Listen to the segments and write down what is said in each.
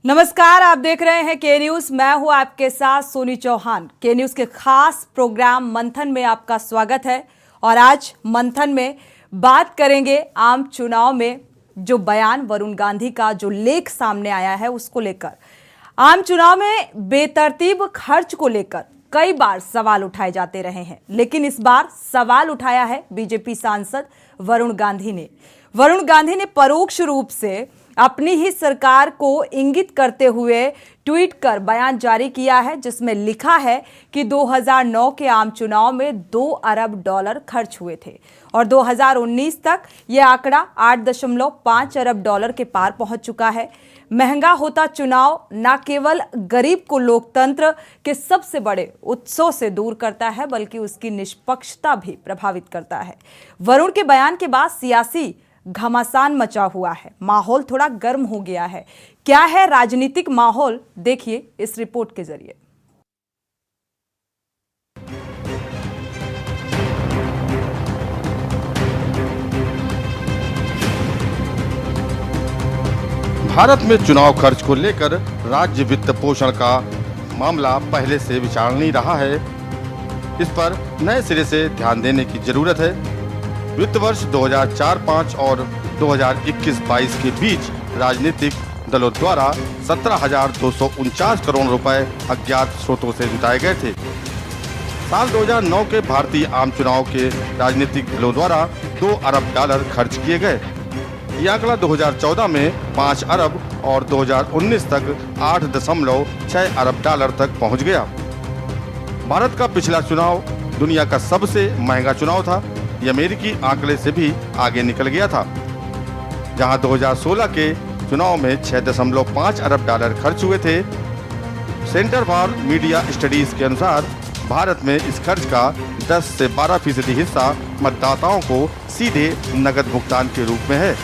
नमस्कार, आप देख रहे हैं के न्यूज। मैं हूं आपके साथ सोनी चौहान। के न्यूज के खास प्रोग्राम मंथन में आपका स्वागत है। और आज मंथन में बात करेंगे आम चुनाव में जो बयान वरुण गांधी का जो लेख सामने आया है उसको लेकर। आम चुनाव में बेतरतीब खर्च को लेकर कई बार सवाल उठाए जाते रहे हैं, लेकिन इस बार सवाल उठाया है बीजेपी सांसद वरुण गांधी ने। वरुण गांधी ने परोक्ष रूप से अपनी ही सरकार को इंगित करते हुए ट्वीट कर बयान जारी किया है, जिसमें लिखा है कि 2009 के आम चुनाव में 2 अरब डॉलर खर्च हुए थे और 2019 तक यह आंकड़ा 8.5 अरब डॉलर के पार पहुंच चुका है। महंगा होता चुनाव न केवल गरीब को लोकतंत्र के सबसे बड़े उत्सव से दूर करता है, बल्कि उसकी निष्पक्षता भी प्रभावित करता है। वरुण के बयान के बाद सियासी घमासान मचा हुआ है, माहौल थोड़ा गर्म हो गया है। क्या है राजनीतिक माहौल, देखिए इस रिपोर्ट के जरिए। भारत में चुनाव खर्च को लेकर राज्य वित्त पोषण का मामला पहले से विचारणीय रहा है। इस पर नए सिरे से ध्यान देने की जरूरत है। वित्त वर्ष 2004-05 और 2021-22 के बीच राजनीतिक दलों द्वारा 17,249 करोड़ रुपए अज्ञात स्रोतों से जुटाए गए थे। साल 2009 के भारतीय आम चुनाव के राजनीतिक दलों द्वारा 2 अरब डॉलर खर्च किए गए। यह आंकड़ा 2014 में 5 अरब और 2019 तक 8.6 अरब डॉलर तक पहुंच गया। भारत का पिछला चुनाव दुनिया का सबसे महंगा चुनाव था। ये अमेरिकी आंकड़े से भी आगे निकल गया था, जहां 2016 के चुनाव में 6.5 अरब डॉलर खर्च हुए थे। सेंटर फॉर मीडिया स्टडीज के अनुसार भारत में इस खर्च का 10 से 12% हिस्सा मतदाताओं को सीधे नकद भुगतान के रूप में है।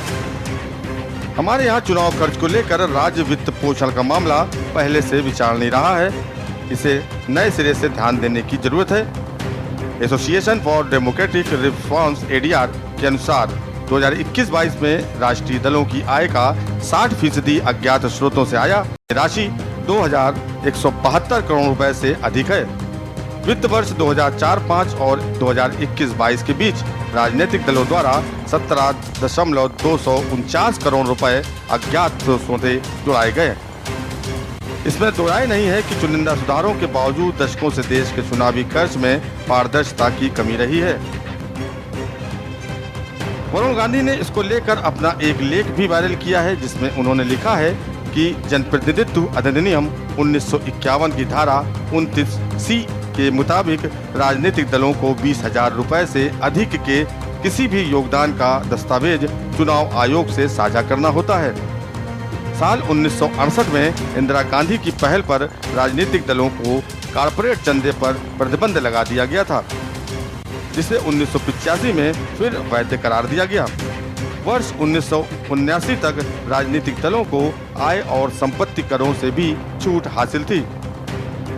हमारे यहाँ चुनाव खर्च को लेकर राज्य वित्त पोषण का मामला पहले से विचारणीय रहा है। इसे नए सिरे से ध्यान देने की जरूरत है। Association for democratic response (ADR) के अनुसार 2021-22 में राष्ट्रीय दलों की आय का 60% अज्ञात स्रोतों से आया। राशि 2,172 करोड़ रुपए से अधिक है। वित्त वर्ष 2004-05 और 2021-22 के बीच राजनीतिक दलों द्वारा 17,249 करोड़ रुपए अज्ञात स्रोतों से जुटाए गए। इसमें दो राय नहीं है कि चुनिंदा सुधारों के बावजूद दशकों से देश के चुनावी खर्च में पारदर्शिता की कमी रही है। वरुण गांधी ने इसको लेकर अपना एक लेख भी वायरल किया है, जिसमें उन्होंने लिखा है कि जनप्रतिनिधित्व अधिनियम 1951 की धारा 29C के मुताबिक राजनीतिक दलों को 20,000 रुपए से अधिक के किसी भी योगदान का दस्तावेज चुनाव आयोग से साझा करना होता है। साल 1968 में इंदिरा गांधी की पहल पर राजनीतिक दलों को कारपोरेट चंदे पर प्रतिबंध लगा दिया गया था, जिसे 1985 में फिर वैध करार दिया गया। वर्ष 1979 तक राजनीतिक दलों को आय और संपत्ति करों से भी छूट हासिल थी।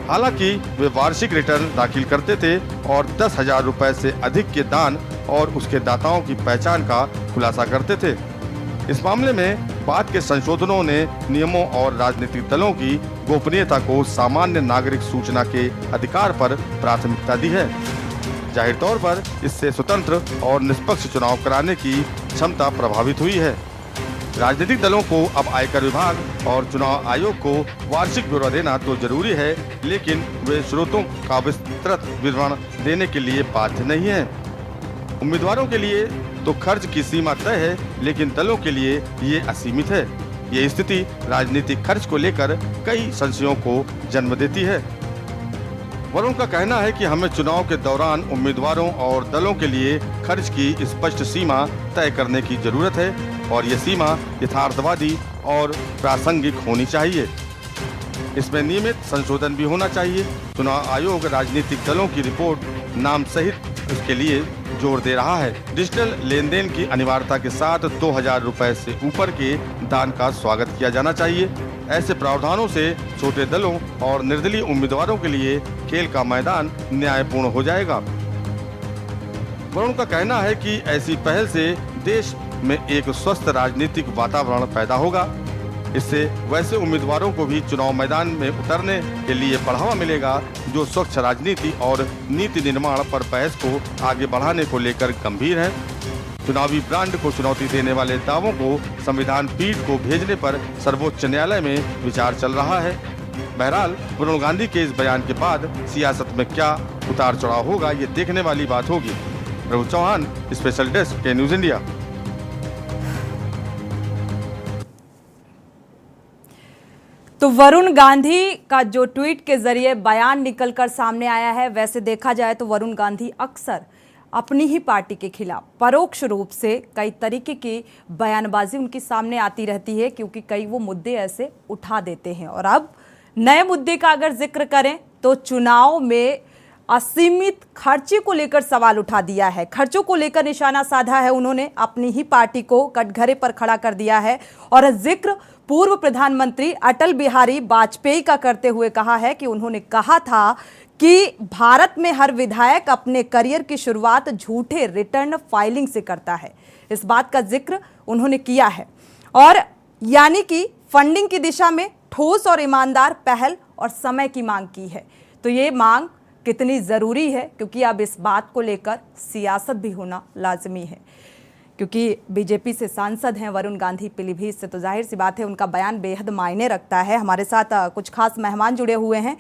हालांकि वे वार्षिक रिटर्न दाखिल करते थे और 10,000 रुपए से अधिक के दान और उसके दाताओं की पहचान का खुलासा करते थे। इस मामले में बाद के संशोधनों ने नियमों और राजनीतिक दलों की गोपनीयता को सामान्य नागरिक सूचना के अधिकार पर प्राथमिकता दी है। जाहिर तौर पर इससे स्वतंत्र और निष्पक्ष चुनाव कराने की क्षमता प्रभावित हुई है। राजनीतिक दलों को अब आयकर विभाग और चुनाव आयोग को वार्षिक ब्यौरा देना तो जरूरी है, लेकिन वे स्रोतों का विस्तृत विवरण देने के लिए बाध्य नहीं है। उम्मीदवारों के लिए तो खर्च की सीमा तय है, लेकिन दलों के लिए ये असीमित है। ये स्थिति राजनीतिक खर्च को लेकर कई संशयों को जन्म देती है। वरुण का कहना है कि हमें चुनाव के दौरान उम्मीदवारों और दलों के लिए खर्च की स्पष्ट सीमा तय करने की जरूरत है और ये सीमा यथार्थवादी और प्रासंगिक होनी चाहिए। इसमें नियमित संशोधन भी होना चाहिए। चुनाव आयोग राजनीतिक दलों की रिपोर्ट नाम सहित उसके लिए जोर दे रहा है। डिजिटल लेन देन की अनिवार्यता के साथ 2,000 रुपए से ऊपर के दान का स्वागत किया जाना चाहिए। ऐसे प्रावधानों से छोटे दलों और निर्दलीय उम्मीदवारों के लिए खेल का मैदान न्यायपूर्ण हो जाएगा। वरुण का कहना है कि ऐसी पहल से देश में एक स्वस्थ राजनीतिक वातावरण पैदा होगा। इससे वैसे उम्मीदवारों को भी चुनाव मैदान में उतरने के लिए बढ़ावा मिलेगा जो स्वच्छ राजनीति और नीति निर्माण पर बहस को आगे बढ़ाने को लेकर गंभीर है। चुनावी ब्रांड को चुनौती देने वाले दावों को संविधान पीठ को भेजने पर सर्वोच्च न्यायालय में विचार चल रहा है। बहरहाल वरुण गांधी के इस बयान के बाद सियासत में क्या उतार चढ़ाव होगा, ये देखने वाली बात होगी। प्रभु चौहान, स्पेशल डेस्क के न्यूज इंडिया। तो वरुण गांधी का जो ट्वीट के जरिए बयान निकलकर सामने आया है, वैसे देखा जाए तो वरुण गांधी अक्सर अपनी ही पार्टी के खिलाफ परोक्ष रूप से कई तरीके की बयानबाजी उनकी सामने आती रहती है, क्योंकि कई वो मुद्दे ऐसे उठा देते हैं। और अब नए मुद्दे का अगर जिक्र करें तो चुनाव में असीमित खर्चे को लेकर सवाल उठा दिया है। खर्चों को लेकर निशाना साधा है उन्होंने, अपनी ही पार्टी को कटघरे पर खड़ा कर दिया है और जिक्र पूर्व प्रधानमंत्री अटल बिहारी वाजपेयी का करते हुए कहा है कि उन्होंने कहा था कि भारत में हर विधायक अपने करियर की शुरुआत झूठे रिटर्न फाइलिंग से करता है। इस बात का जिक्र उन्होंने किया है और यानी कि फंडिंग की दिशा में ठोस और ईमानदार पहल और समय की मांग की है। तो ये मांग कितनी ज़रूरी है, क्योंकि अब इस बात को लेकर सियासत भी होना लाजमी है, क्योंकि बीजेपी से सांसद हैं वरुण गांधी पीलीभीत से, तो जाहिर सी बात है उनका बयान बेहद मायने रखता है। हमारे साथ कुछ खास मेहमान जुड़े हुए हैं,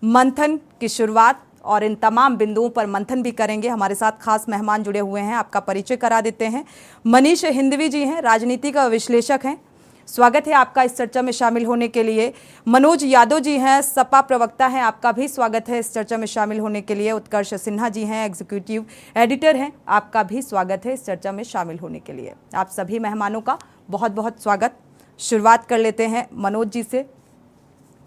मंथन की शुरुआत और इन तमाम बिंदुओं पर मंथन भी करेंगे। हमारे साथ खास मेहमान जुड़े हुए हैं, आपका परिचय करा देते हैं। मनीष हिंदवी जी हैं, राजनीति का विश्लेषक हैं, स्वागत है आपका इस चर्चा में शामिल होने के लिए। मनोज यादव जी हैं, सपा प्रवक्ता हैं, आपका भी स्वागत है इस चर्चा में शामिल होने के लिए। उत्कर्ष सिन्हा जी हैं, एग्जीक्यूटिव एडिटर हैं, आपका भी स्वागत है इस चर्चा में शामिल होने के लिए। आप सभी मेहमानों का बहुत बहुत स्वागत। शुरुआत कर लेते हैं मनोज जी से,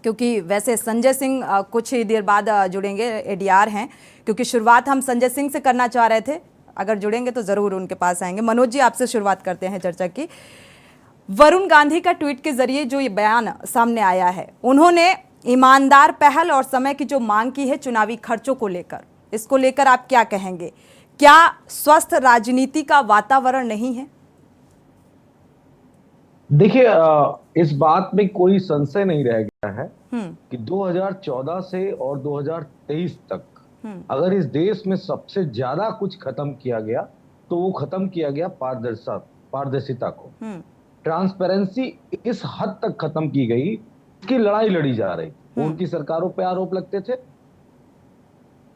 क्योंकि वैसे संजय सिंह कुछ ही देर बाद जुड़ेंगे, एडीआर हैं, क्योंकि शुरुआत हम संजय सिंह से करना चाह रहे थे, अगर जुड़ेंगे तो ज़रूर उनके पास आएंगे। मनोज जी, आपसे शुरुआत करते हैं चर्चा की। वरुण गांधी का ट्वीट के जरिए जो ये बयान सामने आया है, उन्होंने ईमानदार पहल और समय की जो मांग की है चुनावी खर्चों को लेकर, इसको लेकर आप क्या कहेंगे? क्या स्वस्थ राजनीति का वातावरण नहीं है? देखिए, इस बात में कोई संशय नहीं रह गया है कि 2014 से और 2023 तक अगर इस देश में सबसे ज्यादा कुछ खत्म किया गया तो वो खत्म किया गया पारदर्शिता को। ट्रांसपेरेंसी इस हद तक खत्म की गई, इसकी लड़ाई लड़ी जा रही। उनकी सरकारों पे आरोप लगते थे,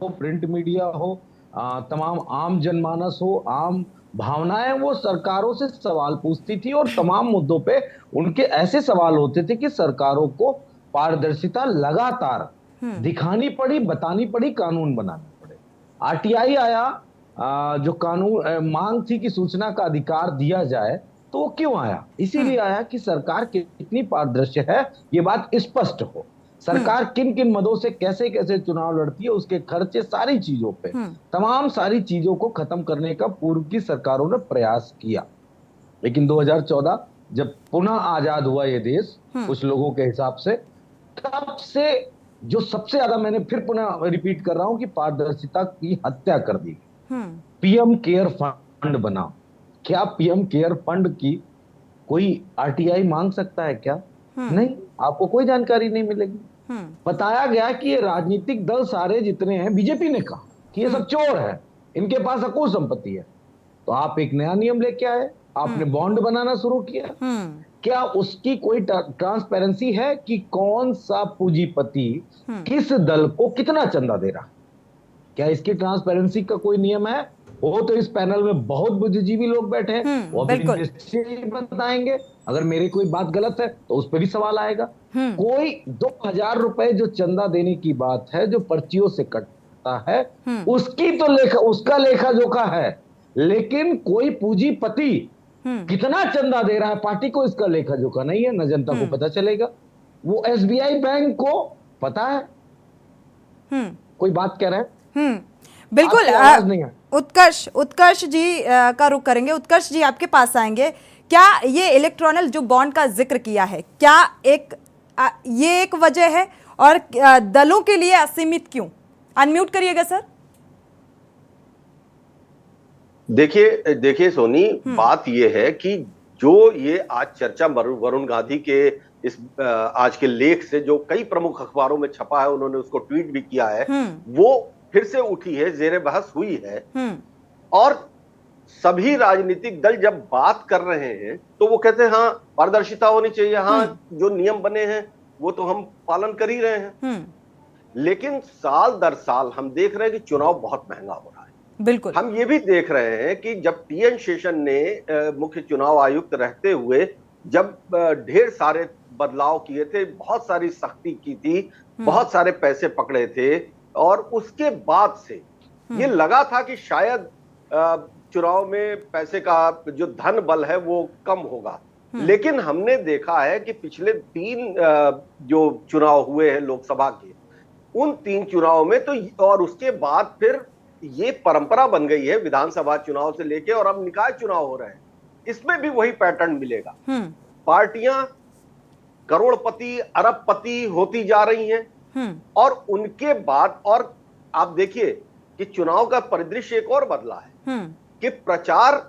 वो प्रिंट मीडिया हो, तमाम आम जनमानस हो, आम भावनाएं वो सरकारों से सवाल पूछती थी और तमाम मुद्दों पे उनके ऐसे सवाल होते थे कि सरकारों को पारदर्शिता लगातार दिखानी पड़ी, बतानी पड़ी, कानून बनाने पड़े। आरटीआई आया, जो कानून मांग थी कि सूचना का अधिकार दिया जाए, तो वो क्यों आया? इसीलिए आया कि सरकार कितनी पारदर्शी है ये बात स्पष्ट हो, सरकार किन किन मदों से कैसे कैसे चुनाव लड़ती है, उसके खर्चे, सारी चीजों पे, तमाम सारी चीजों को खत्म करने का पूर्व की सरकारों ने प्रयास किया। लेकिन 2014 जब पुनः आजाद हुआ ये देश कुछ लोगों के हिसाब से, तब से जो सबसे ज्यादा, मैंने फिर पुनः रिपीट कर रहा हूं कि पारदर्शिता की हत्या कर दी। पीएम केयर फंड बना, क्या पीएम केयर फंड की कोई आरटीआई मांग सकता है क्या? नहीं, आपको कोई जानकारी नहीं मिलेगी। बताया गया कि ये राजनीतिक दल सारे जितने हैं, बीजेपी ने कहा कि ये सब चोर है, इनके पास अकुल संपत्ति है। तो आप एक नया नियम लेके आए, आपने बॉन्ड बनाना शुरू किया। क्या उसकी कोई ट्रांसपेरेंसी है कि कौन सा पूंजीपति किस दल को कितना चंदा दे रहा? क्या इसकी ट्रांसपेरेंसी का कोई नियम है? वो तो इस पैनल में बहुत बुद्धिजीवी लोग बैठे हैं, वो भी बताएंगे। अगर मेरी कोई बात गलत है तो उस पर भी सवाल आएगा। कोई 2000 रुपए जो चंदा देने की बात है, जो पर्चियों से कटता है, उसकी तो उसका लेखा जोखा है, लेकिन कोई पूंजीपति कितना चंदा दे रहा है पार्टी को, इसका लेखा जोखा नहीं है, न जनता को पता चलेगा। वो एसबीआई बैंक को पता है। कोई बात कह रहे हैं? बिल्कुल। उत्कर्ष जी का रुख करेंगे। उत्कर्ष जी, आपके पास आएंगे। क्या ये इलेक्ट्रॉनल जो बॉन्ड का जिक्र किया है, क्या ये एक वजह है, और दलों के लिए असीमित क्यों? अनम्यूट करिएगा सर। देखिए सोनी, बात यह है कि जो ये आज चर्चा वरुण गांधी के इस आज के लेख से जो कई प्रमुख अखबारों में छपा है, उन्होंने उसको ट्वीट भी किया है, वो फिर से उठी है, जेरे बहस हुई है। और सभी राजनीतिक दल जब बात कर रहे हैं तो वो कहते हैं हाँ पारदर्शिता होनी चाहिए, हाँ जो नियम बने हैं वो तो हम पालन कर ही रहे हैं। लेकिन साल दर साल हम देख रहे हैं कि चुनाव बहुत महंगा हो रहा है। बिल्कुल। हम ये भी देख रहे हैं कि जब टीएन शेषन ने मुख्य चुनाव आयुक्त रहते हुए जब ढेर सारे बदलाव किए थे, बहुत सारी सख्ती की थी, बहुत सारे पैसे पकड़े थे, और उसके बाद से ये लगा था कि शायद चुनाव में पैसे का जो धन बल है वो कम होगा। लेकिन हमने देखा है कि पिछले 3 जो चुनाव हुए हैं लोकसभा के, उन 3 चुनाव में तो, और उसके बाद फिर ये परंपरा बन गई है विधानसभा चुनाव से लेके और अब निकाय चुनाव हो रहे हैं, इसमें भी वही पैटर्न मिलेगा। पार्टियां करोड़पति अरबपति होती जा रही हैं, और उनके बाद, और आप देखिए कि चुनाव का परिदृश्य एक और बदला है कि प्रचार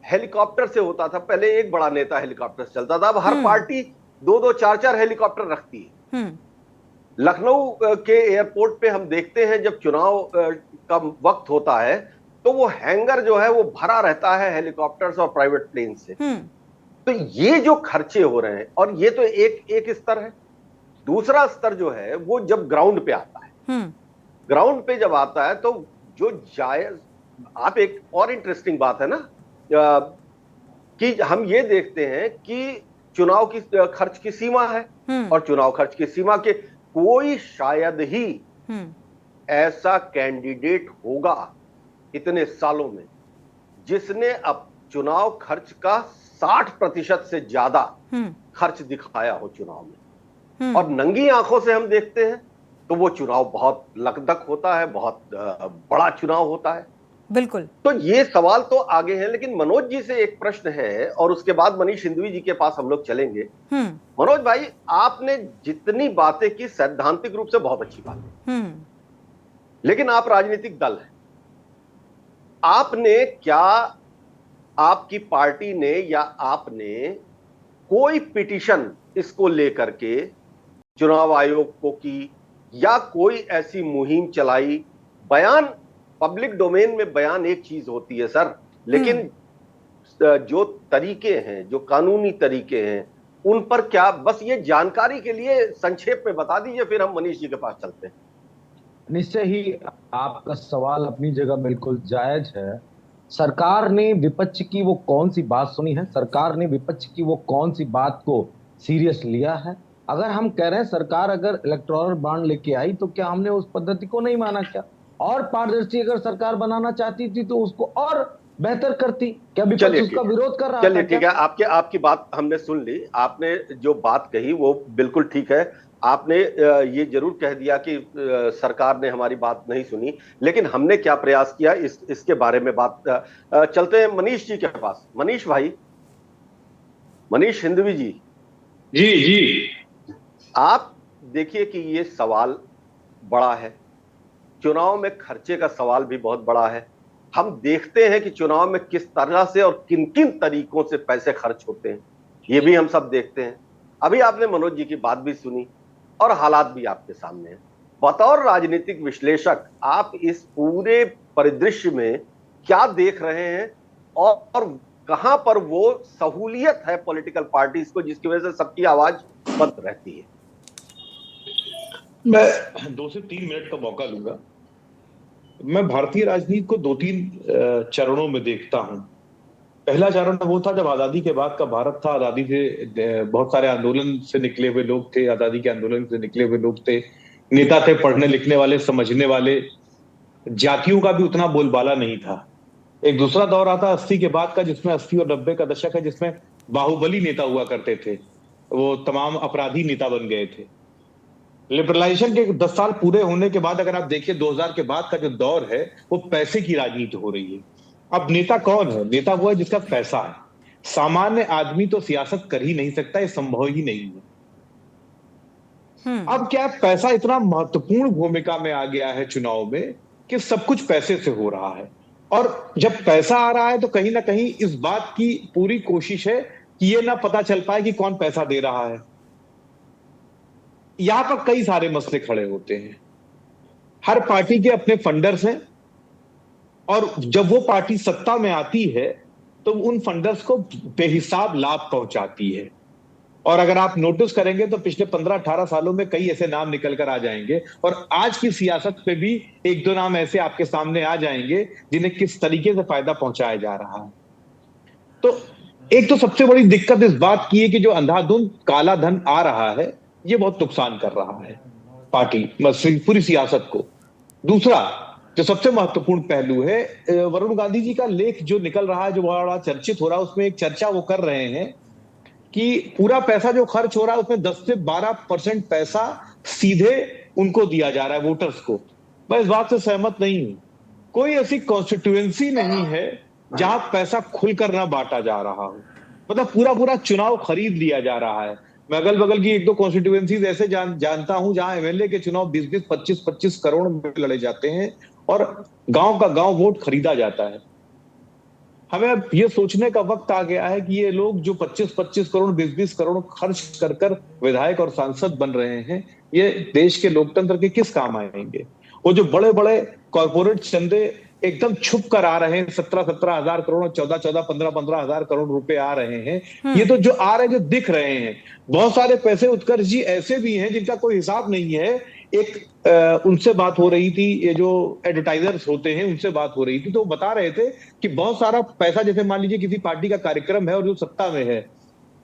हेलीकॉप्टर से होता था। पहले एक बड़ा नेता हेलीकॉप्टर से चलता था, अब हर पार्टी 2-2, 4-4 हेलीकॉप्टर रखती है। लखनऊ के एयरपोर्ट पे हम देखते हैं जब चुनाव का वक्त होता है तो वो हैंगर जो है वो भरा रहता है हेलीकॉप्टर्स और प्राइवेट प्लेन से। तो ये जो खर्चे हो रहे हैं, और ये तो एक स्तर है। दूसरा स्तर जो है वो जब ग्राउंड पे आता है, ग्राउंड पे जब आता है तो जो जायज, आप एक और इंटरेस्टिंग बात है ना कि हम ये देखते हैं कि चुनाव की खर्च की सीमा है, और चुनाव खर्च की सीमा के कोई शायद ही ऐसा कैंडिडेट होगा इतने सालों में जिसने अब चुनाव खर्च का 60% से ज्यादा खर्च दिखाया हो चुनाव में। और नंगी आंखों से हम देखते हैं तो वो चुनाव बहुत लकदक होता है, बहुत बड़ा चुनाव होता है। बिल्कुल। तो ये सवाल तो आगे है, लेकिन मनोज जी से एक प्रश्न है और उसके बाद मनीष हिंदवी जी के पास हम लोग चलेंगे। मनोज भाई, आपने जितनी बातें की सैद्धांतिक रूप से बहुत अच्छी बात है, लेकिन आप राजनीतिक दल हैं, आपने क्या, आपकी पार्टी ने या आपने कोई पिटीशन इसको लेकर के चुनाव आयोग को की, या कोई ऐसी मुहिम चलाई? बयान, पब्लिक डोमेन में बयान एक चीज होती है सर, लेकिन जो तरीके हैं, जो कानूनी तरीके हैं, उन पर क्या, बस ये जानकारी के लिए संक्षेप में बता दीजिए, फिर हम मनीष जी के पास चलते हैं। निश्चय ही आपका सवाल अपनी जगह बिल्कुल जायज है। सरकार ने विपक्ष की वो कौन सी बात सुनी है, सरकार ने विपक्ष की वो कौन सी बात को सीरियस लिया है? अगर हम कह रहे हैं सरकार अगर इलेक्टोरल बॉन्ड लेके आई तो क्या हमने उस पद्धति को नहीं माना? क्या और पारदर्शी अगर सरकार बनाना चाहती थी तो उसको और बेहतर करती? क्या विपक्ष उसका विरोध कर रहा था? चलिए ठीक है, आपकी बात हमने सुन ली। आपने जो बात कही वो बिल्कुल ठीक है। आपने ये जरूर कह दिया कि सरकार ने हमारी बात नहीं सुनी, लेकिन हमने क्या प्रयास किया इसके बारे में बात। चलते हैं मनीष जी के पास। मनीष भाई, मनीष हिंदवी जी। जी, आप देखिए कि ये सवाल बड़ा है, चुनाव में खर्चे का सवाल भी बहुत बड़ा है। हम देखते हैं कि चुनाव में किस तरह से और किन किन तरीकों से पैसे खर्च होते हैं, ये भी हम सब देखते हैं। अभी आपने मनोज जी की बात भी सुनी और हालात भी आपके सामने हैं। बतौर राजनीतिक विश्लेषक आप इस पूरे परिदृश्य में क्या देख रहे हैं, और कहां पर वो सहूलियत है पॉलिटिकल पार्टीज को जिसकी वजह से सबकी आवाज बंद रहती है? मैं 2 से 3 मिनट का मौका लूंगा। मैं भारतीय राजनीति को 2-3 चरणों में देखता हूं। पहला चरण वो था जब आजादी के बाद का भारत था। आजादी से बहुत सारे आंदोलन से निकले हुए लोग थे, आजादी के आंदोलन से निकले हुए लोग थे, नेता थे, पढ़ने लिखने वाले, समझने वाले। जातियों का भी उतना बोलबाला नहीं था। एक दूसरा दौर आता 80 के बाद का, जिसमें 80 और 90 का दशक है, जिसमें बाहुबली नेता हुआ करते थे, वो तमाम अपराधी नेता बन गए थे। लिबरलाइजेशन के 10 साल पूरे होने के बाद अगर आप देखिए 2000 के बाद का जो दौर है वो पैसे की राजनीति हो रही है। अब नेता कौन है? नेता वो है जिसका पैसा है। सामान्य आदमी तो सियासत कर ही नहीं सकता, ये संभव ही नहीं है। अब क्या पैसा इतना महत्वपूर्ण भूमिका में आ गया है चुनाव में कि सब कुछ पैसे से हो रहा है, और जब पैसा आ रहा है तो कहीं ना कहीं इस बात की पूरी कोशिश है कि ये ना पता चल पाए कि कौन पैसा दे रहा है। यहां पर कई सारे मसले खड़े होते हैं। हर पार्टी के अपने फंडर्स हैं और जब वो पार्टी सत्ता में आती है तो उन फंडर्स को बेहिसाब लाभ पहुंचाती है। और अगर आप नोटिस करेंगे तो पिछले 15-18 सालों में कई ऐसे नाम निकल कर आ जाएंगे और आज की सियासत पे भी एक दो नाम ऐसे आपके सामने आ जाएंगे जिन्हें किस तरीके से फायदा पहुंचाया जा रहा है। तो एक तो सबसे बड़ी दिक्कत इस बात की है कि जो अंधाधुंध काला धन आ रहा है ये बहुत नुकसान कर रहा है पार्टी पूरी सियासत को। दूसरा जो सबसे महत्वपूर्ण पहलू है, वरुण गांधी जी का लेख जो निकल रहा है, जो बड़ा चर्चित हो रहा है, उसमें एक चर्चा वो कर रहे हैं कि पूरा पैसा जो खर्च हो रहा है उसमें 10 से 12% पैसा सीधे उनको दिया जा रहा है, वोटर्स को। मैं इस बात से सहमत नहीं हूं। कोई ऐसी कॉन्स्टिट्यूएंसी नहीं है जहां पैसा खुलकर ना बांटा जा रहा हो। मतलब पूरा चुनाव खरीद लिया जा रहा है। मैं अगल बगल की एक दो कॉन्स्टिट्यूएंसीज ऐसे जानता हूं जहां एमएलए के चुनाव 20-20, 25-25 करोड़ में लड़े जाते हैं और गांव का गांव वोट खरीदा जाता है। हमें अब ये सोचने का वक्त आ गया है कि ये लोग जो 25-25 करोड़ 20-20 करोड़ खर्च कर कर विधायक और सांसद बन रहे हैं, ये देश के लोकतंत्र के किस काम आएंगे? वो जो बड़े बड़े कॉर्पोरेट चंदे एकदम छुप कर आ रहे हैं, 17-17 हजार करोड़, 14-14, 15-15 हजार करोड़ रुपए आ रहे हैं, ये तो जो आ रहे हैं, जो दिख रहे हैं। बहुत सारे पैसे उत्कर्ष जी ऐसे भी हैं जिनका कोई हिसाब नहीं है। एक उनसे बात हो रही थी, ये जो एडवर्टाइजर्स होते हैं उनसे बात हो रही थी, तो वो बता रहे थे कि बहुत सारा पैसा, जैसे मान लीजिए किसी पार्टी का कार्यक्रम है और जो सत्ता में है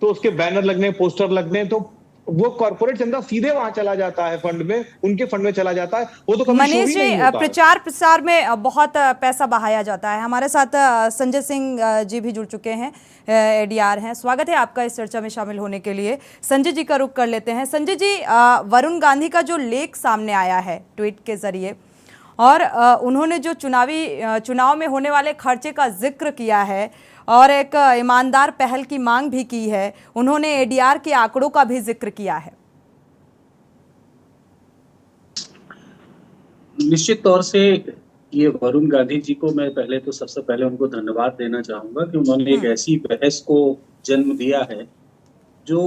तो उसके बैनर लगने, पोस्टर लगने, तो वो कॉर्पोरेट चंदा सीधे वहां चला जाता है, फंड में, उनके फंड में चला जाता है। वो तो कभी मनीष जी, प्रचार प्रसार में बहुत पैसा बहाया जाता है। हमारे साथ संजय सिंह जी भी जुड़ चुके हैं, एडीआर हैं। स्वागत है आपका इस चर्चा में शामिल होने के लिए। संजय जी का रुख कर लेते हैं। संजय जी, वरुण गांधी का जो लेख सामने आया है ट्वीट के जरिए, और उन्होंने जो चुनाव में होने वाले खर्चे का जिक्र किया है और एक ईमानदार पहल की मांग भी की है, उन्होंने एडीआर के आंकड़ों का भी जिक्र किया है। निश्चित तौर से ये वरुण गांधी जी को मैं सबसे पहले उनको धन्यवाद देना चाहूंगा कि उन्होंने एक ऐसी बहस को जन्म दिया है जो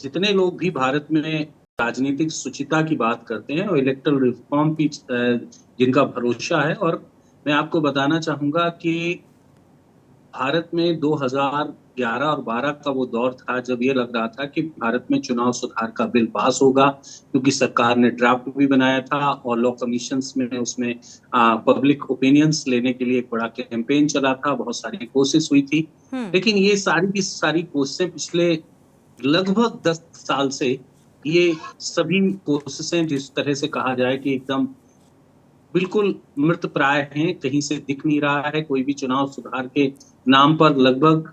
जितने लोग भी भारत में राजनीतिक शुचिता की बात करते हैं और इलेक्टोरल रिफॉर्म की जिनका भरोसा है। और मैं आपको बताना चाहूंगा कि भारत में 2011 और 12 का वो दौर था जब ये लग रहा था कि भारत में चुनाव सुधार का बिल पास होगा, क्योंकि सरकार ने ड्राफ्ट भी बनाया था और लॉ कमीशंस में उसमें पब्लिक ओपिनियंस लेने के लिए एक बड़ा कैंपेन चला था, बहुत सारी कोशिश हुई थी। लेकिन ये सारी कोशिशें पिछले लगभग 10 साल से, ये सभी कोशिशें जिस तरह से कहा जाए कि एकदम बिल्कुल मृत प्राय हैं, कहीं से दिख नहीं रहा है। कोई भी चुनाव सुधार के नाम पर लगभग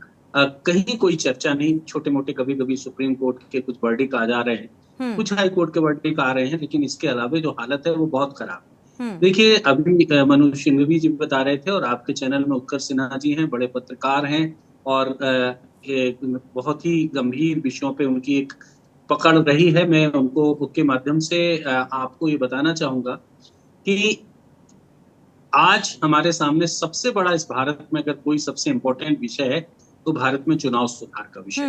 कहीं कोई चर्चा नहीं। छोटे मोटे कभी कभी सुप्रीम कोर्ट के कुछ वर्डिक्ट आ जा रहे हैं, कुछ हाई कोर्ट के वर्डिक्ट आ रहे हैं, लेकिन इसके अलावा जो हालत है वो बहुत खराब है। देखिए, अभी मनोज सिंघवी जी बता रहे थे और आपके चैनल में उत्कर्ष सिन्हा जी हैं, बड़े पत्रकार हैं और बहुत ही गंभीर विषयों पे उनकी एक पकड़ रही है। मैं उनके माध्यम से आपको ये बताना चाहूंगा कि आज हमारे सामने सबसे बड़ा इस भारत में अगर कोई सबसे इंपॉर्टेंट विषय है तो भारत में चुनाव सुधार का विषय।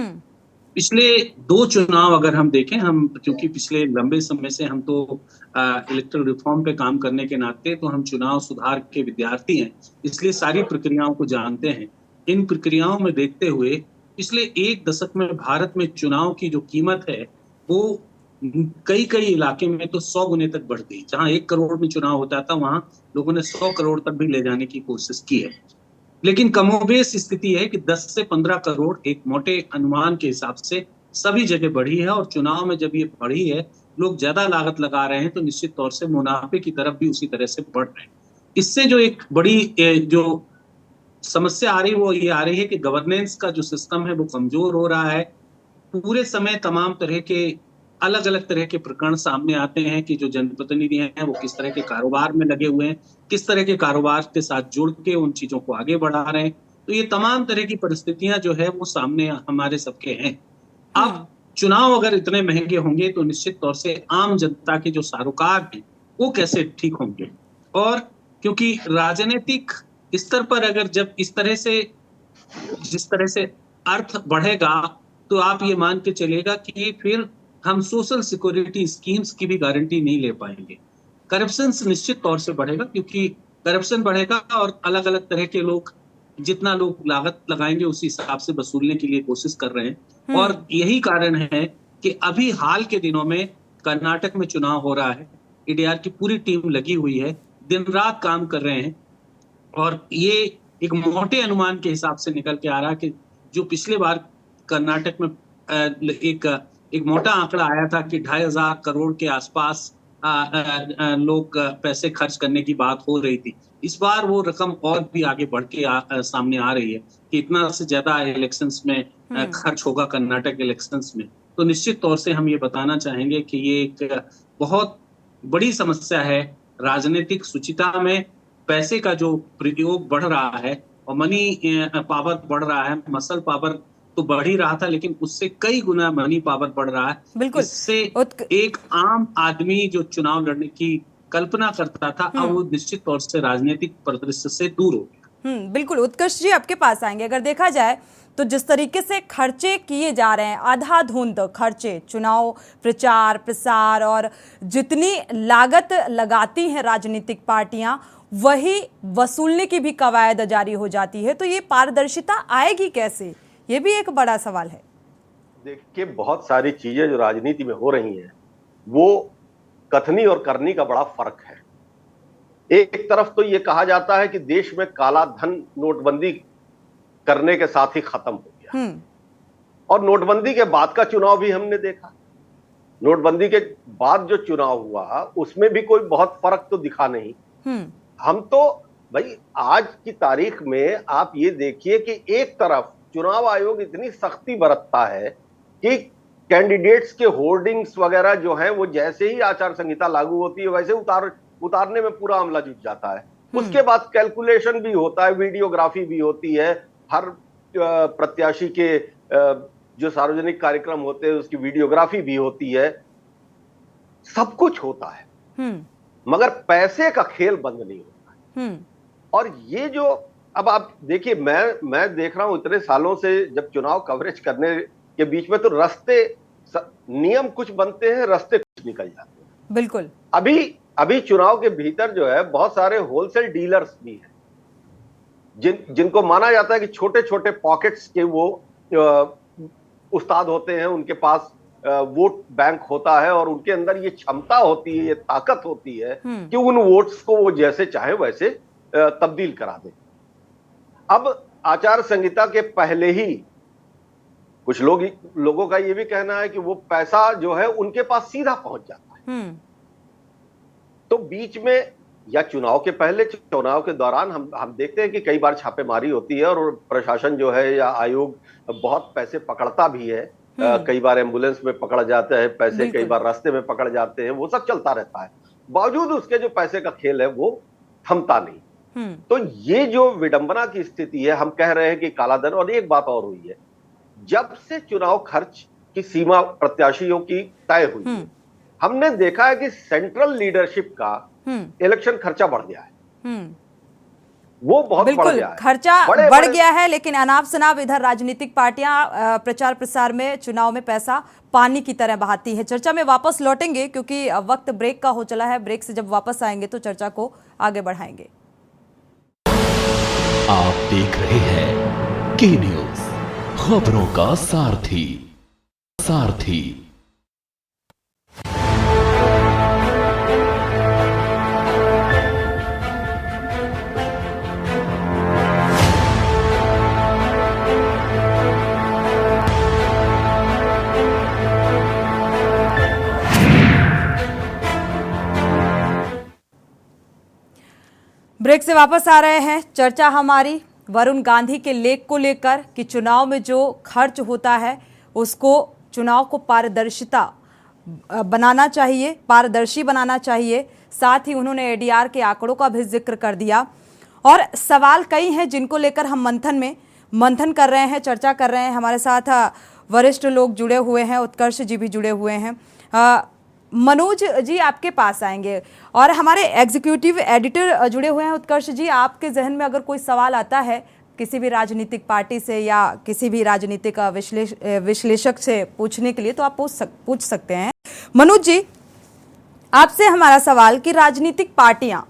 पिछले 2 चुनाव अगर हम देखें, हम क्योंकि पिछले लंबे समय से हम तो इलेक्टोरल रिफॉर्म पे काम करने के नाते तो हम चुनाव सुधार के विद्यार्थी हैं, इसलिए सारी प्रक्रियाओं को जानते हैं। इन प्रक्रियाओं में देखते हुए पिछले 1 दशक में भारत में चुनाव की जो कीमत है वो कई इलाके में तो 100 गुने तक बढ़ गई। जहां 1 करोड़ में चुनाव होता था वहां लोगों ने 100 करोड़ तक भी ले जाने की कोशिश की है। लेकिन कमोबेश स्थिति है कि 10 से 15 करोड़ एक मोटे अनुमान के हिसाब से सभी जगह बढ़ी है। और चुनाव में जब ये बढ़ी है, लोग ज्यादा लागत लगा रहे हैं, तो निश्चित तौर से मुनाफे की तरफ भी उसी तरह से बढ़ रहे हैं। इससे जो एक बड़ी जो समस्या आ रही है वो ये आ रही है कि गवर्नेंस का जो सिस्टम है वो कमजोर हो रहा है। पूरे समय तमाम तरह के अलग अलग तरह के प्रकरण सामने आते हैं कि जो जनप्रतिनिधि हैं वो किस तरह के कारोबार में लगे हुए हैं, किस तरह के कारोबार के साथ जुड़ के उन चीजों को आगे बढ़ा रहे हैं। तो ये तमाम तरह की परिस्थितियां जो है वो सामने हमारे सबके हैं। अब चुनाव अगर इतने महंगे होंगे तो निश्चित तौर से आम जनता के जो सरोकार हैं वो कैसे ठीक होंगे। और क्योंकि राजनीतिक स्तर पर अगर जब जिस तरह से अर्थ बढ़ेगा, तो आप ये मान के चलेगा कि फिर हम सोशल सिक्योरिटी स्कीम्स की भी गारंटी नहीं ले पाएंगे। करप्शन निश्चित तौर से बढ़ेगा, क्योंकि करप्शन बढ़ेगा और अलग अलग तरह के लोग, जितना लोग लागत लगाएंगे उस हिसाब से वसूलने के लिए कोशिश कर रहे हैं। और यही कारण है कि अभी हाल के दिनों में कर्नाटक में चुनाव हो रहा है, ईडीआर की पूरी टीम लगी हुई है, दिन रात काम कर रहे हैं, और ये एक मोटे अनुमान के हिसाब से निकल के आ रहा है कि जो पिछले बार कर्नाटक में एक मोटा आंकड़ा आया था कि 2,500 करोड़ के आसपास लोग पैसे खर्च करने की बात हो रही थी, इस बार वो रकम और भी आगे बढ़ के सामने आ रही है कि इतना से ज्यादा इलेक्शंस में खर्च होगा कर्नाटक इलेक्शंस में। तो निश्चित तौर से हम ये बताना चाहेंगे कि ये एक बहुत बड़ी समस्या है। राजनीतिक शुचिता में पैसे का जो प्रयोग बढ़ रहा है और मनी पावर बढ़ रहा है, मसल पावर तो बढ़ ही रहा था, लेकिन उससे कई गुना मनी पावर बढ़ रहा है। बिल्कुल। इससे एक आम आदमी जो चुनाव लड़ने की कल्पना करता था, अब वो निश्चित तौर से राजनीतिक परिदृश्य से दूर हो गया। बिल्कुल। उत्कर्ष जी, आपके पास आएंगे। अगर देखा जाए तो जिस तरीके से खर्चे किए जा रहे हैं, आधाधुंध खर्चे, चुनाव प्रचार प्रसार, और जितनी लागत लगाती हैं राजनीतिक पार्टियां, वही वसूलने की भी कवायद जारी हो जाती है। तो ये पारदर्शिता आएगी कैसे, ये भी एक बड़ा सवाल है। देखिए, बहुत सारी चीजें जो राजनीति में हो रही हैं, वो कथनी और करनी का बड़ा फर्क है। एक तरफ तो ये कहा जाता है कि देश में काला धन नोटबंदी करने के साथ ही खत्म हो गया, और नोटबंदी के बाद का चुनाव भी हमने देखा। नोटबंदी के बाद जो चुनाव हुआ उसमें भी कोई बहुत फर्क तो दिखा नहीं। हम तो भाई आज की तारीख में आप ये देखिए कि एक तरफ चुनाव आयोग इतनी सख्ती बरतता है कि कैंडिडेट्स के होर्डिंग्स वगैरह जो हैं वो जैसे ही आचार संहिता लागू होती है वैसे उतारने में पूरा अमला जुट जाता है। उसके बाद कैलकुलेशन भी होता है, वीडियोग्राफी भी होती है, हर प्रत्याशी के जो सार्वजनिक कार्यक्रम होते हैं उसकी वीडियोग्राफी भी होती है, सब कुछ होता है, मगर पैसे का खेल बंद नहीं होता है। और ये जो अब आप देखिए, मैं देख रहा हूं इतने सालों से, जब चुनाव कवरेज करने के बीच में तो नियम कुछ बनते हैं, रास्ते कुछ निकल जाते हैं। बिल्कुल। अभी चुनाव के भीतर जो है बहुत सारे होलसेल डीलर्स भी हैं, जिनको माना जाता है कि छोटे छोटे पॉकेट्स के वो उस्ताद होते हैं, उनके पास वोट बैंक होता है और उनके अंदर ये क्षमता होती है, ये ताकत होती है कि उन वोट्स को वो जैसे चाहे वैसे तब्दील करा दे। अब आचार संहिता के पहले ही कुछ लोगों का ये भी कहना है कि वो पैसा जो है उनके पास सीधा पहुंच जाता है। तो बीच में या चुनाव के पहले, चुनाव के दौरान हम देखते हैं कि कई बार छापेमारी होती है और प्रशासन जो है या आयोग बहुत पैसे पकड़ता भी है। कई बार एम्बुलेंस में पकड़ जाते हैं पैसे, कई बार रास्ते में पकड़ जाते हैं, वो सब चलता रहता है। बावजूद उसके जो पैसे का खेल है वो थमता नहीं। तो ये जो विडंबना की स्थिति है, हम कह रहे हैं कि कालाधन। और एक बात और हुई है, जब से चुनाव खर्च की सीमा प्रत्याशियों की तय हुई है, हमने देखा है कि सेंट्रल लीडरशिप का इलेक्शन खर्चा बढ़ गया है। वो बहुत बढ़ गया है, खर्चा बढ़ गया है, लेकिन अनाप शनाप इधर राजनीतिक पार्टियां प्रचार प्रसार में, चुनाव में पैसा पानी की तरह बहाती है। चर्चा में वापस लौटेंगे क्योंकि वक्त ब्रेक का हो चला है। ब्रेक से जब वापस आएंगे तो चर्चा को आगे बढ़ाएंगे। आप देख रहे हैं के न्यूज, खबरों का सारथी। ब्रेक से वापस आ रहे हैं। चर्चा हमारी वरुण गांधी के लेख को लेकर कि चुनाव में जो खर्च होता है उसको, चुनाव को पारदर्शिता बनाना चाहिए, पारदर्शी बनाना चाहिए। साथ ही उन्होंने एडीआर के आंकड़ों का भी जिक्र कर दिया। और सवाल कई हैं जिनको लेकर हम मंथन कर रहे हैं, चर्चा कर रहे हैं। हमारे साथ वरिष्ठ लोग जुड़े हुए हैं, उत्कर्ष जी भी जुड़े हुए हैं। मनोज जी आपके पास आएंगे और हमारे एग्जीक्यूटिव एडिटर जुड़े हुए हैं। उत्कर्ष जी, आपके जहन में अगर कोई सवाल आता है किसी भी राजनीतिक पार्टी से या किसी भी राजनीतिक विश्लेषक से पूछने के लिए, तो आप पूछ सकते हैं। मनोज जी, आपसे हमारा सवाल कि राजनीतिक पार्टियां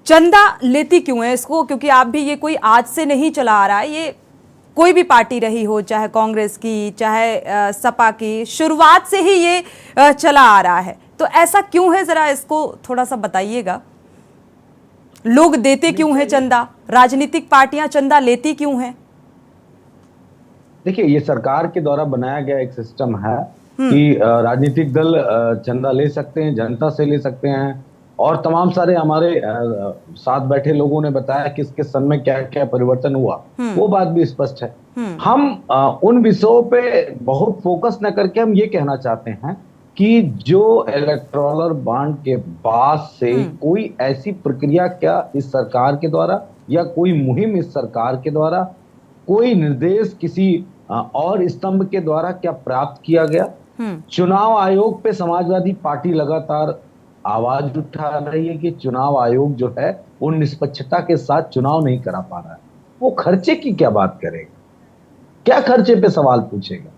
चंदा लेती क्यों है इसको, क्योंकि आप भी ये कोई आज से नहीं चला आ रहा है, ये कोई भी पार्टी रही हो, चाहे कांग्रेस की चाहे सपा की, शुरुआत से ही ये चला आ रहा है, तो ऐसा क्यों है, जरा इसको थोड़ा सा बताइएगा। लोग देते क्यों हैं चंदा, राजनीतिक पार्टियां चंदा लेती क्यों हैं? देखिए, ये सरकार के द्वारा बनाया गया एक सिस्टम है कि राजनीतिक दल चंदा ले सकते हैं, जनता से ले सकते हैं, और तमाम सारे हमारे साथ बैठे लोगों ने बताया कि किस सन में क्या क्या परिवर्तन हुआ, वो बात भी स्पष्ट है। हम उन विषयों पे बहुत फोकस न करके हम ये कहना चाहते हैं कि जो इलेक्टोरल बॉन्ड के बाद से कोई ऐसी प्रक्रिया क्या इस सरकार के द्वारा या कोई मुहिम इस सरकार के द्वारा, कोई निर्देश किसी और स्तंभ के द्वारा क्या प्राप्त किया गया? चुनाव आयोग पे समाजवादी पार्टी लगातार आवाज उठा रही है कि चुनाव आयोग जो है वो निष्पक्षता के साथ चुनाव नहीं करा पा रहा है। वो खर्चे की क्या बात करेगा? क्या खर्चे पे सवाल पूछेगा?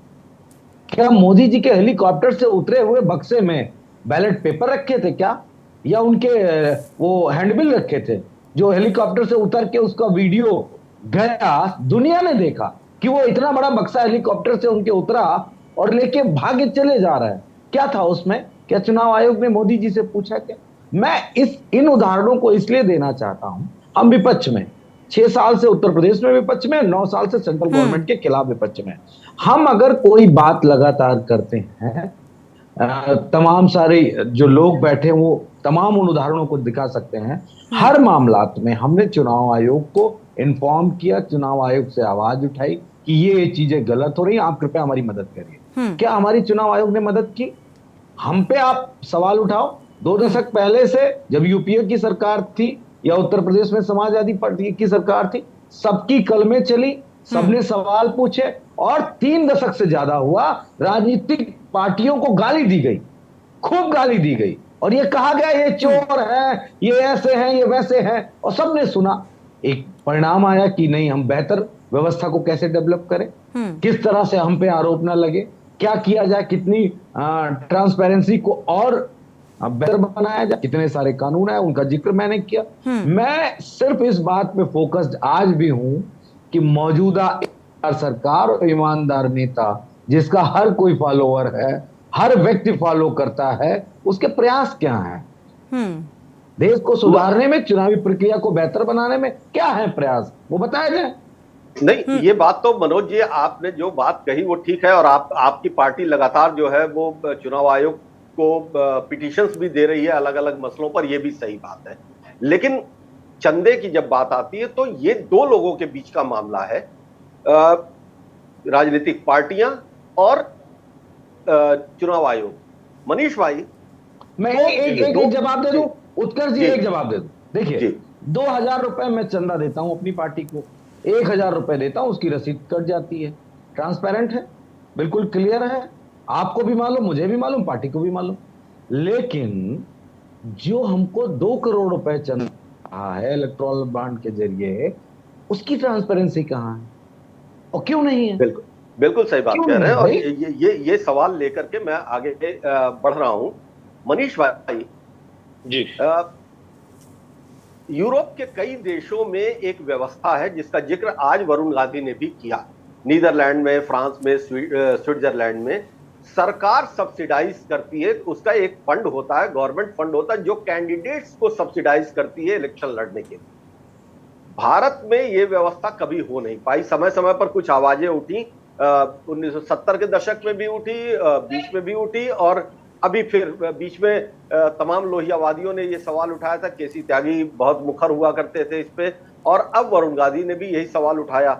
क्या मोदी जी के हेलीकॉप्टर से उतरे हुए बक्से में बैलेट पेपर रखे थे क्या, या उनके वो हैंडबिल रखे थे जो हेलीकॉप्टर से उतर के उसका वीडियो गया, दुनिया ने देखा कि वो इतना बड़ा बक्सा हेलीकॉप्टर से उनके उतरा और लेके भागे चले जा रहा है? क्या था उसमें? क्या चुनाव आयोग ने मोदी जी से पूछा क्या? मैं इन उदाहरणों को इसलिए देना चाहता हूं, हम विपक्ष में 6 साल से उत्तर प्रदेश में विपक्ष में, 9 साल से सेंट्रल गवर्नमेंट के खिलाफ विपक्ष में। हम अगर कोई बात लगातार करते हैं, तमाम सारे जो लोग बैठे हैं वो तमाम उन उदाहरणों को दिखा सकते हैं। हर मामलात में हमने चुनाव आयोग को इन्फॉर्म किया, चुनाव आयोग से आवाज उठाई कि ये चीजें गलत हो रही हैं, आप कृपया हमारी मदद करिए। क्या हमारी चुनाव आयोग ने मदद की? हम पे आप सवाल उठाओ। 2 दशक पहले से जब यूपीए की सरकार थी या उत्तर प्रदेश में समाजवादी पार्टी की सरकार थी, सबकी कलमें चली, सबने सवाल पूछे, और 3 दशक से ज्यादा हुआ राजनीतिक पार्टियों को गाली दी गई, खूब गाली दी गई, और ये कहा गया ये चोर है, ये ऐसे हैं, ये वैसे हैं, और सबने सुना। एक परिणाम आया कि नहीं, हम बेहतर व्यवस्था को कैसे डेवलप करें, किस तरह से हम पे आरोप ना लगे, क्या किया जाए, कितनी ट्रांसपेरेंसी को और बेहतर बनाया जाए, कितने सारे कानून है उनका जिक्र मैंने किया। मैं सिर्फ इस बात पे फोकस्ड आज भी हूं कि मौजूदा सरकार और ईमानदार नेता जिसका हर कोई फॉलोअर है, हर व्यक्ति फॉलो करता है, उसके प्रयास क्या हैं? देश को सुधारने में, चुनावी प्रक्रिया को बेहतर बनाने में क्या है प्रयास, वो बताया जाए। नहीं, ये बात तो मनोज जी आपने जो बात कही वो ठीक है, और आपकी पार्टी लगातार जो है वो चुनाव आयोग को पिटीशंस भी दे रही है अलग अलग मसलों पर, ये भी सही बात है। लेकिन चंदे की जब बात आती है तो ये 2 लोगों के बीच का मामला है, राजनीतिक पार्टियां और चुनाव आयोग। मनीष भाई, मैं एक जवाब दे दूं, उत्कर्ष जी एक जवाब दे दूं। देखिए, 2000 रुपए मैं चंदा देता हूं अपनी पार्टी को, 1000 रुपए देता हूं, उसकी रसीद कट जाती है, ट्रांसपेरेंट है, बिल्कुल क्लियर है, आपको भी मालूम, मुझे भी मालूम, पार्टी को भी मालूम। लेकिन जो हमको 2 करोड़ रुपए चंदा है इलेक्टोरल बॉन्ड के जरिए, उसकी ट्रांसपेरेंसी कहां है और क्यों नहीं है? बिल्कुल सही बात कह रहे हैं, और ये सवाल लेकर के मैं आगे बढ़ रहा हूं। मनीष भाई जी, यूरोप के कई देशों में एक व्यवस्था है जिसका जिक्र आज वरुण गांधी ने भी किया। नीदरलैंड में, फ्रांस में, स्विट्जरलैंड में सरकार सब्सिडाइज करती है, उसका एक फंड होता है, गवर्नमेंट फंड होता है, जो कैंडिडेट्स को सब्सिडाइज करती है इलेक्शन लड़ने के लिए। भारत में ये व्यवस्था कभी हो नहीं पाई। समय समय पर कुछ आवाजें उठी, 1970 के दशक में भी उठी, बीच में भी उठी, और अभी फिर बीच में तमाम लोहियावादियों ने ये सवाल उठाया था। केसी त्यागी बहुत मुखर हुआ करते थे इस पे, और अब वरुण गांधी ने भी यही सवाल उठाया।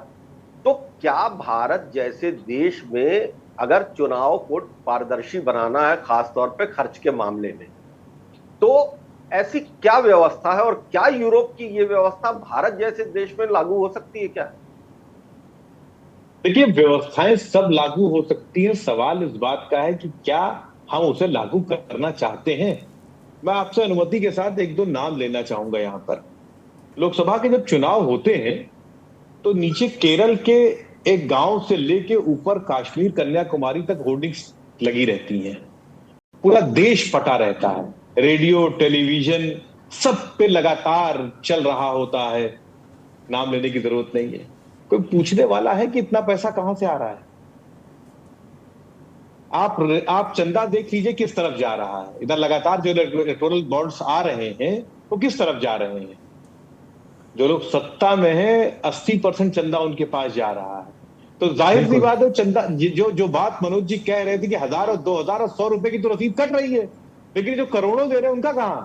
तो क्या भारत जैसे देश में अगर चुनाव को पारदर्शी बनाना है, खासतौर पे खर्च के मामले में, तो ऐसी क्या व्यवस्था है, और क्या यूरोप की ये व्यवस्था भारत जैसे देश में लागू हो सकती है क्या? देखिए, व्यवस्थाएं सब लागू हो सकती हैं, सवाल इस बात का है कि क्या हम उसे लागू करना चाहते हैं। मैं आपसे अनुमति के साथ एक दो नाम लेना चाहूंगा। यहाँ पर लोकसभा के जब चुनाव होते हैं तो नीचे केरल के एक गांव से लेके ऊपर कश्मीर कन्याकुमारी तक होर्डिंग्स लगी रहती हैं। पूरा देश फटा रहता है, रेडियो टेलीविजन सब पे लगातार चल रहा होता है। नाम लेने की जरूरत नहीं है। कोई पूछने वाला है कि इतना पैसा कहां से आ रहा है? आप चंदा देख लीजिए किस तरफ जा रहा है। इधर लगातार जो इलेक्टोरल बॉन्ड्स आ रहे हैं वो किस तरफ जा रहे हैं? जो लोग सत्ता में हैं 80% चंदा उनके पास जा रहा है। तो जाहिर सी बात है चंदा जो बात मनोज जी कह रहे थे कि 1000 और 2000 और 100 रुपए की तो रसीद कट रही है, लेकिन जो करोड़ों दे रहे हैं उनका कहां?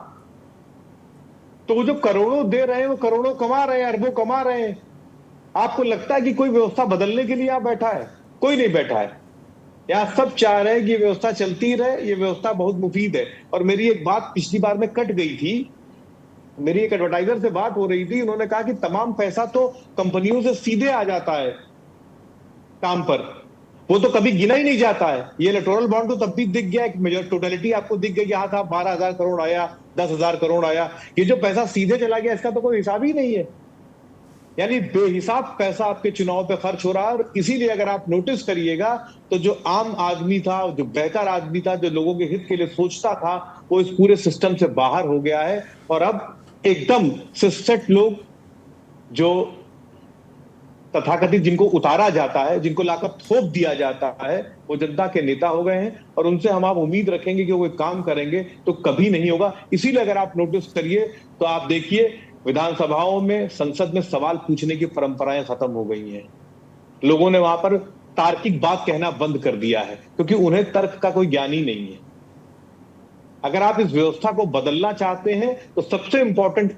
तो वो जो करोड़ों दे रहे हैं वो करोड़ों कमा रहे हैं, अरबों कमा रहे हैं। आपको लगता है कि कोई व्यवस्था बदलने के लिए यहां बैठा है? कोई नहीं बैठा है। यहां सब चाह रहे हैं कि ये व्यवस्था चलती रहे, ये व्यवस्था बहुत मुफीद है। और मेरी एक बात पिछली बार में कट गई थी। मेरी एक एडवर्टाइजर से बात हो रही थी, उन्होंने कहा कि तमाम पैसा तो कंपनियों से सीधे आ जाता है काम पर, वो तो कभी गिना ही नहीं जाता है। ये इलेक्टोरल बॉन्ड तो तब भी दिख गया, एक मेजर टोटलिटी आपको दिख गई कि हाँ था 12,000 करोड़ आया, 10,000 करोड़ आया। ये जो पैसा सीधे चला गया इसका तो कोई हिसाब ही नहीं है। यानी बेहिसाब पैसा आपके चुनाव पे खर्च हो रहा है। और इसीलिए अगर आप नोटिस करिएगा तो जो आम आदमी था, जो बेहतर आदमी था, जो लोगों के हित के लिए सोचता था, वो इस पूरे सिस्टम से बाहर हो गया है। और अब एकदम सिस्सेट लोग जो तथाकथित जिनको उतारा जाता है, जिनको लाकर थोप दिया जाता है, वो जनता के नेता हो गए हैं। और उनसे हम आप उम्मीद रखेंगे कि वो काम करेंगे तो कभी नहीं होगा। इसीलिए अगर आप नोटिस करिए तो आप देखिए विधानसभाओं में, संसद में सवाल पूछने की परंपराएं खत्म हो गई हैं। लोगों ने वहां पर तार्किक बात कहना बंद कर दिया है, क्योंकि उन्हें तर्क का कोई ज्ञान ही नहीं है। अगर आप इस व्यवस्था को बदलना चाहते हैं तो सबसे इंपॉर्टेंट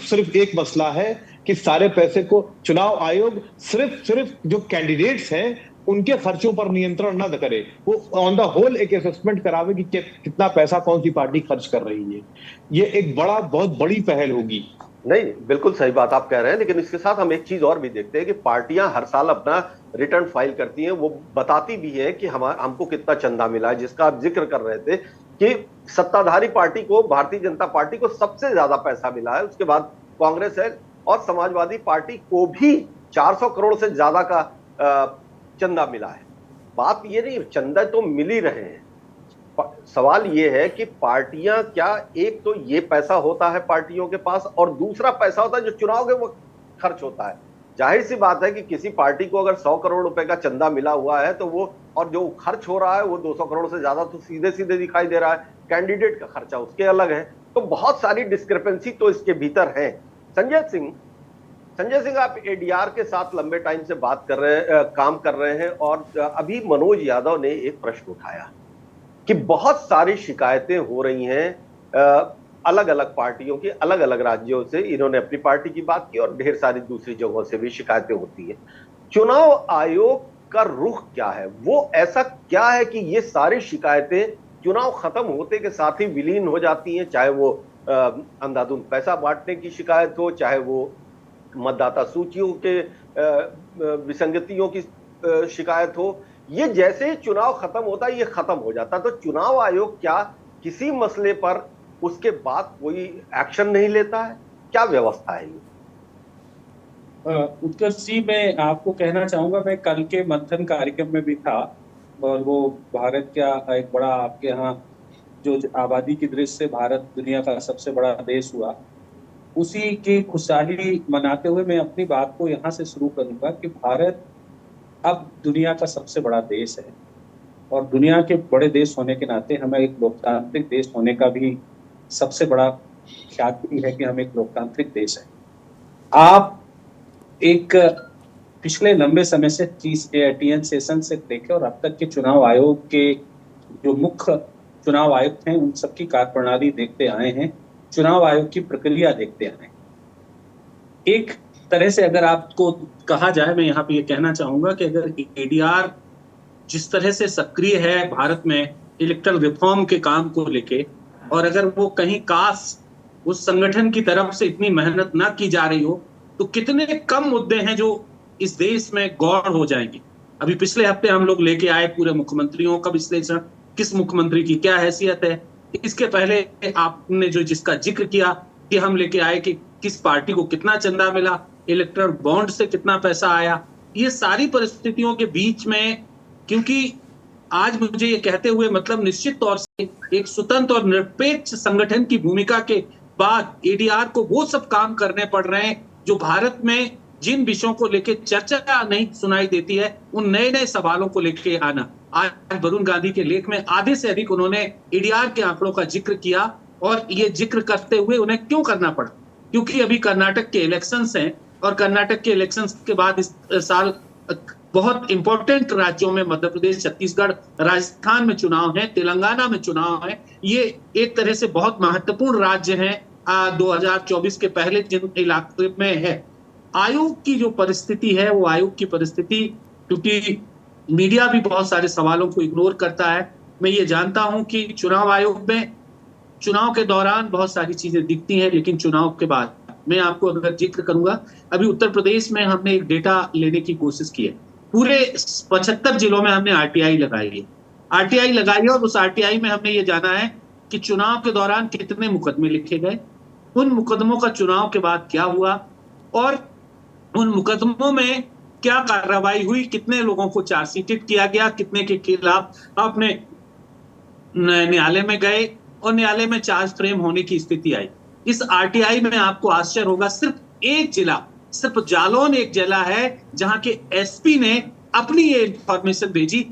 सिर्फ एक मसला है कि सारे पैसे को चुनाव आयोग सिर्फ जो कैंडिडेट्स हैं उनके खर्चों पर नियंत्रण न करे, वो ऑन द होल एक असेसमेंट करावे कि कितना पैसा कौन सी पार्टी खर्च कर रही है। ये एक बहुत बड़ी पहल होगी। नहीं, बिल्कुल सही बात आप कह रहे हैं, लेकिन इसके साथ हम एक चीज और भी देखते हैं कि पार्टियां हर साल अपना रिटर्न फाइल करती हैं। वो बताती भी है कि हमको कितना चंदा मिला है, जिसका आप जिक्र कर रहे थे कि सत्ताधारी पार्टी को, भारतीय जनता पार्टी को सबसे ज्यादा पैसा मिला है, उसके बाद कांग्रेस है और समाजवादी पार्टी को भी 400 करोड़ से ज्यादा का चंदा मिला है। बात ये नहीं, चंदा तो मिल ही रहे हैं। सवाल ये है कि पार्टियां क्या, एक तो ये पैसा होता है पार्टियों के पास और दूसरा पैसा होता है जो चुनाव के वक्त खर्च होता है। जाहिर सी बात है कि किसी पार्टी को अगर 100 करोड़ रुपए का चंदा मिला हुआ है तो वो, और जो खर्च हो रहा है वो 200 करोड़ से ज्यादा तो सीधे सीधे दिखाई दे रहा है। कैंडिडेट का खर्चा उसके अलग है। तो बहुत सारी डिस्क्रिपेंसी तो इसके भीतर है। संजय सिंह, आप एडीआर के साथ लंबे टाइम से काम कर रहे हैं और अभी मनोज यादव ने एक प्रश्न उठाया कि बहुत सारी शिकायतें हो रही हैं अलग अलग पार्टियों की, अलग अलग राज्यों से। इन्होंने अपनी पार्टी की बात की और ढेर सारी दूसरी जगहों से भी शिकायतें होती है। चुनाव आयोग का रुख क्या है? वो ऐसा क्या है कि ये सारी शिकायतें चुनाव खत्म होते के साथ ही विलीन हो जाती हैं? चाहे वो अंधाधुंध पैसा बांटने की शिकायत हो, चाहे वो मतदाता सूचियों के विसंगतियों की शिकायत हो, ये जैसे ही चुनाव खत्म होता है ये खत्म हो जाता है। तो चुनाव आयोग क्या किसी मसले पर उसके बाद कोई एक्शन नहीं लेता है? क्या व्यवस्था है ये? उत्कर्ष जी, मैं आपको कहना चाहूंगा, मैं कल के मंथन कार्यक्रम में भी था और वो भारत का एक बड़ा, आपके यहाँ जो आबादी की दृष्टि से भारत दुनिया का सबसे बड़ा देश हुआ, उसी की खुशहाली मनाते हुए मैं अपनी बात को यहाँ से शुरू करूंगा कि भारत अब दुनिया का सबसे बड़ा देश है और दुनिया के बड़े देश होने के नाते हमें एक लोकतांत्रिक देश होने का भी सबसे बड़ा ख्याति है कि हम एक लोकतांत्रिक देश है। आप एक पिछले लंबे समय से टीएन सेशन से देखे और अब तक के चुनाव आयोग के जो मुख्य चुनाव आयुक्त हैं उन सबकी कार्यप्रणाली देखते आए हैं, चुनाव आयोग की प्रक्रिया देखते आए हैं। एक तरह से अगर आपको कहा जाए, मैं यहाँ पे ये कहना चाहूंगा कि अगर एडीआर जिस तरह से सक्रिय है भारत में इलेक्टोरल रिफॉर्म के काम को लेके, और अगर वो कहीं काश उस संगठन की तरफ से इतनी मेहनत ना की जा रही हो तो कितने कम मुद्दे हैं जो इस देश में गौर हो जाएंगे। अभी पिछले हफ्ते हम लोग लेके आए पूरे मुख्यमंत्रियों का विश्लेषण, किस मुख्यमंत्री की क्या हैसियत है। इसके पहले आपने जो जिसका जिक्र किया कि हम लेके आए कि किस पार्टी को कितना चंदा मिला, इलेक्टोरल बॉन्ड से कितना पैसा आया, ये सारी परिस्थितियों के बीच में, क्योंकि आज मुझे ये कहते हुए मतलब निश्चित तौर से एक स्वतंत्र और निरपेक्ष संगठन की भूमिका के बाद एडीआर को वो सब काम करने पड़ रहे हैं जो भारत में जिन विषयों को लेकर चर्चा नहीं सुनाई देती है, उन नए नए सवालों को लेके आना। आज वरुण गांधी के लेख में आधे से अधिक उन्होंने एडीआर के आंकड़ों का जिक्र किया, और ये जिक्र करते हुए उन्हें क्यों करना पड़ा, क्योंकि अभी कर्नाटक के इलेक्शंस हैं, और कर्नाटक के इलेक्शंस के बाद इस साल बहुत इंपॉर्टेंट राज्यों में मध्य प्रदेश, छत्तीसगढ़, राजस्थान में चुनाव है, तेलंगाना में चुनाव है। ये एक तरह से बहुत महत्वपूर्ण राज्य हैं 2024 के पहले जिन इलाके में है। आयोग की जो परिस्थिति है, वो आयोग की परिस्थिति, क्योंकि मीडिया भी बहुत सारे सवालों को इग्नोर करता है। मैं ये जानता हूं कि चुनाव आयोग में चुनाव के दौरान बहुत सारी चीजें दिखती हैं, लेकिन चुनाव के बाद मैं आपको अगर जिक्र करूंगा, अभी उत्तर प्रदेश में हमने एक डेटा लेने की कोशिश की है। पूरे 75 जिलों में हमने आरटीआई लगाई है, और उस आरटीआई में हमने ये जाना है कि चुनाव के दौरान कितने मुकदमे लिखे गए, उन मुकदमों का चुनाव के बाद क्या हुआ, और उन मुकदमों में क्या कार्रवाई हुई, कितने लोगों को चार्जशीटेड किया गया, कितने के खिलाफ आपने न्यायालय में गए और न्यायालय में चार्ज फ्रेम होने की स्थिति आई। इस आरटीआई में आपको आश्चर्य होगा, सिर्फ एक जिला, सिर्फ जालौन एक जिला है जहां के एसपी ने अपनी ये इंफॉर्मेशन भेजी।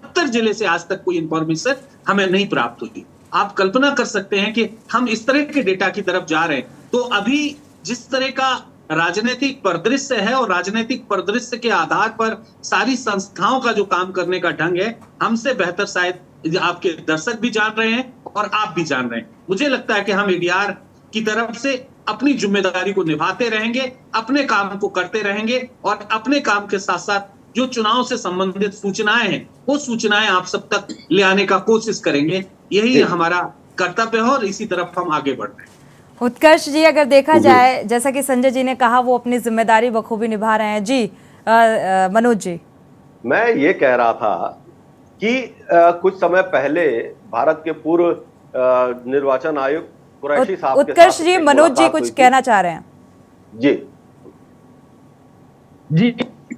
70 जिले से आज तक कोई इंफॉर्मेशन हमें नहीं प्राप्त हुई। आप कल्पना कर सकते हैं कि हम इस तरह के डेटा की तरफ जा रहे हैं। तो अभी जिस तरह का राजनीतिक परिदृश्य है, और राजनीतिक परिदृश्य के आधार पर सारी संस्थाओं का जो काम करने का ढंग है, हमसे बेहतर शायद आपके दर्शक भी जान रहे हैं और आप भी जान रहे हैं। मुझे लगता है कि हम एडीआर की तरफ से अपनी जिम्मेदारी को निभाते रहेंगे, अपने काम को करते रहेंगे, और अपने काम के साथ साथ जो चुनाव से संबंधित सूचनाएं हैं, वो सूचनाएं आप सब तक ले आने का कोशिश करेंगे। यही हमारा कर्तव्य है, और इसी तरफ हम आगे बढ़ रहे हैं। उत्कर्ष जी, अगर देखा जाए, जैसा कि संजय जी ने कहा, वो अपनी जिम्मेदारी बखूबी निभा रहे हैं। जी मनोज जी, मैं ये कह रहा था कि कुछ समय पहले भारत के पूर्व निर्वाचन आयुक्त कुरैशी साहब के उत्कर्ष जी, मनोज जी कुछ कहना चाह रहे हैं। जी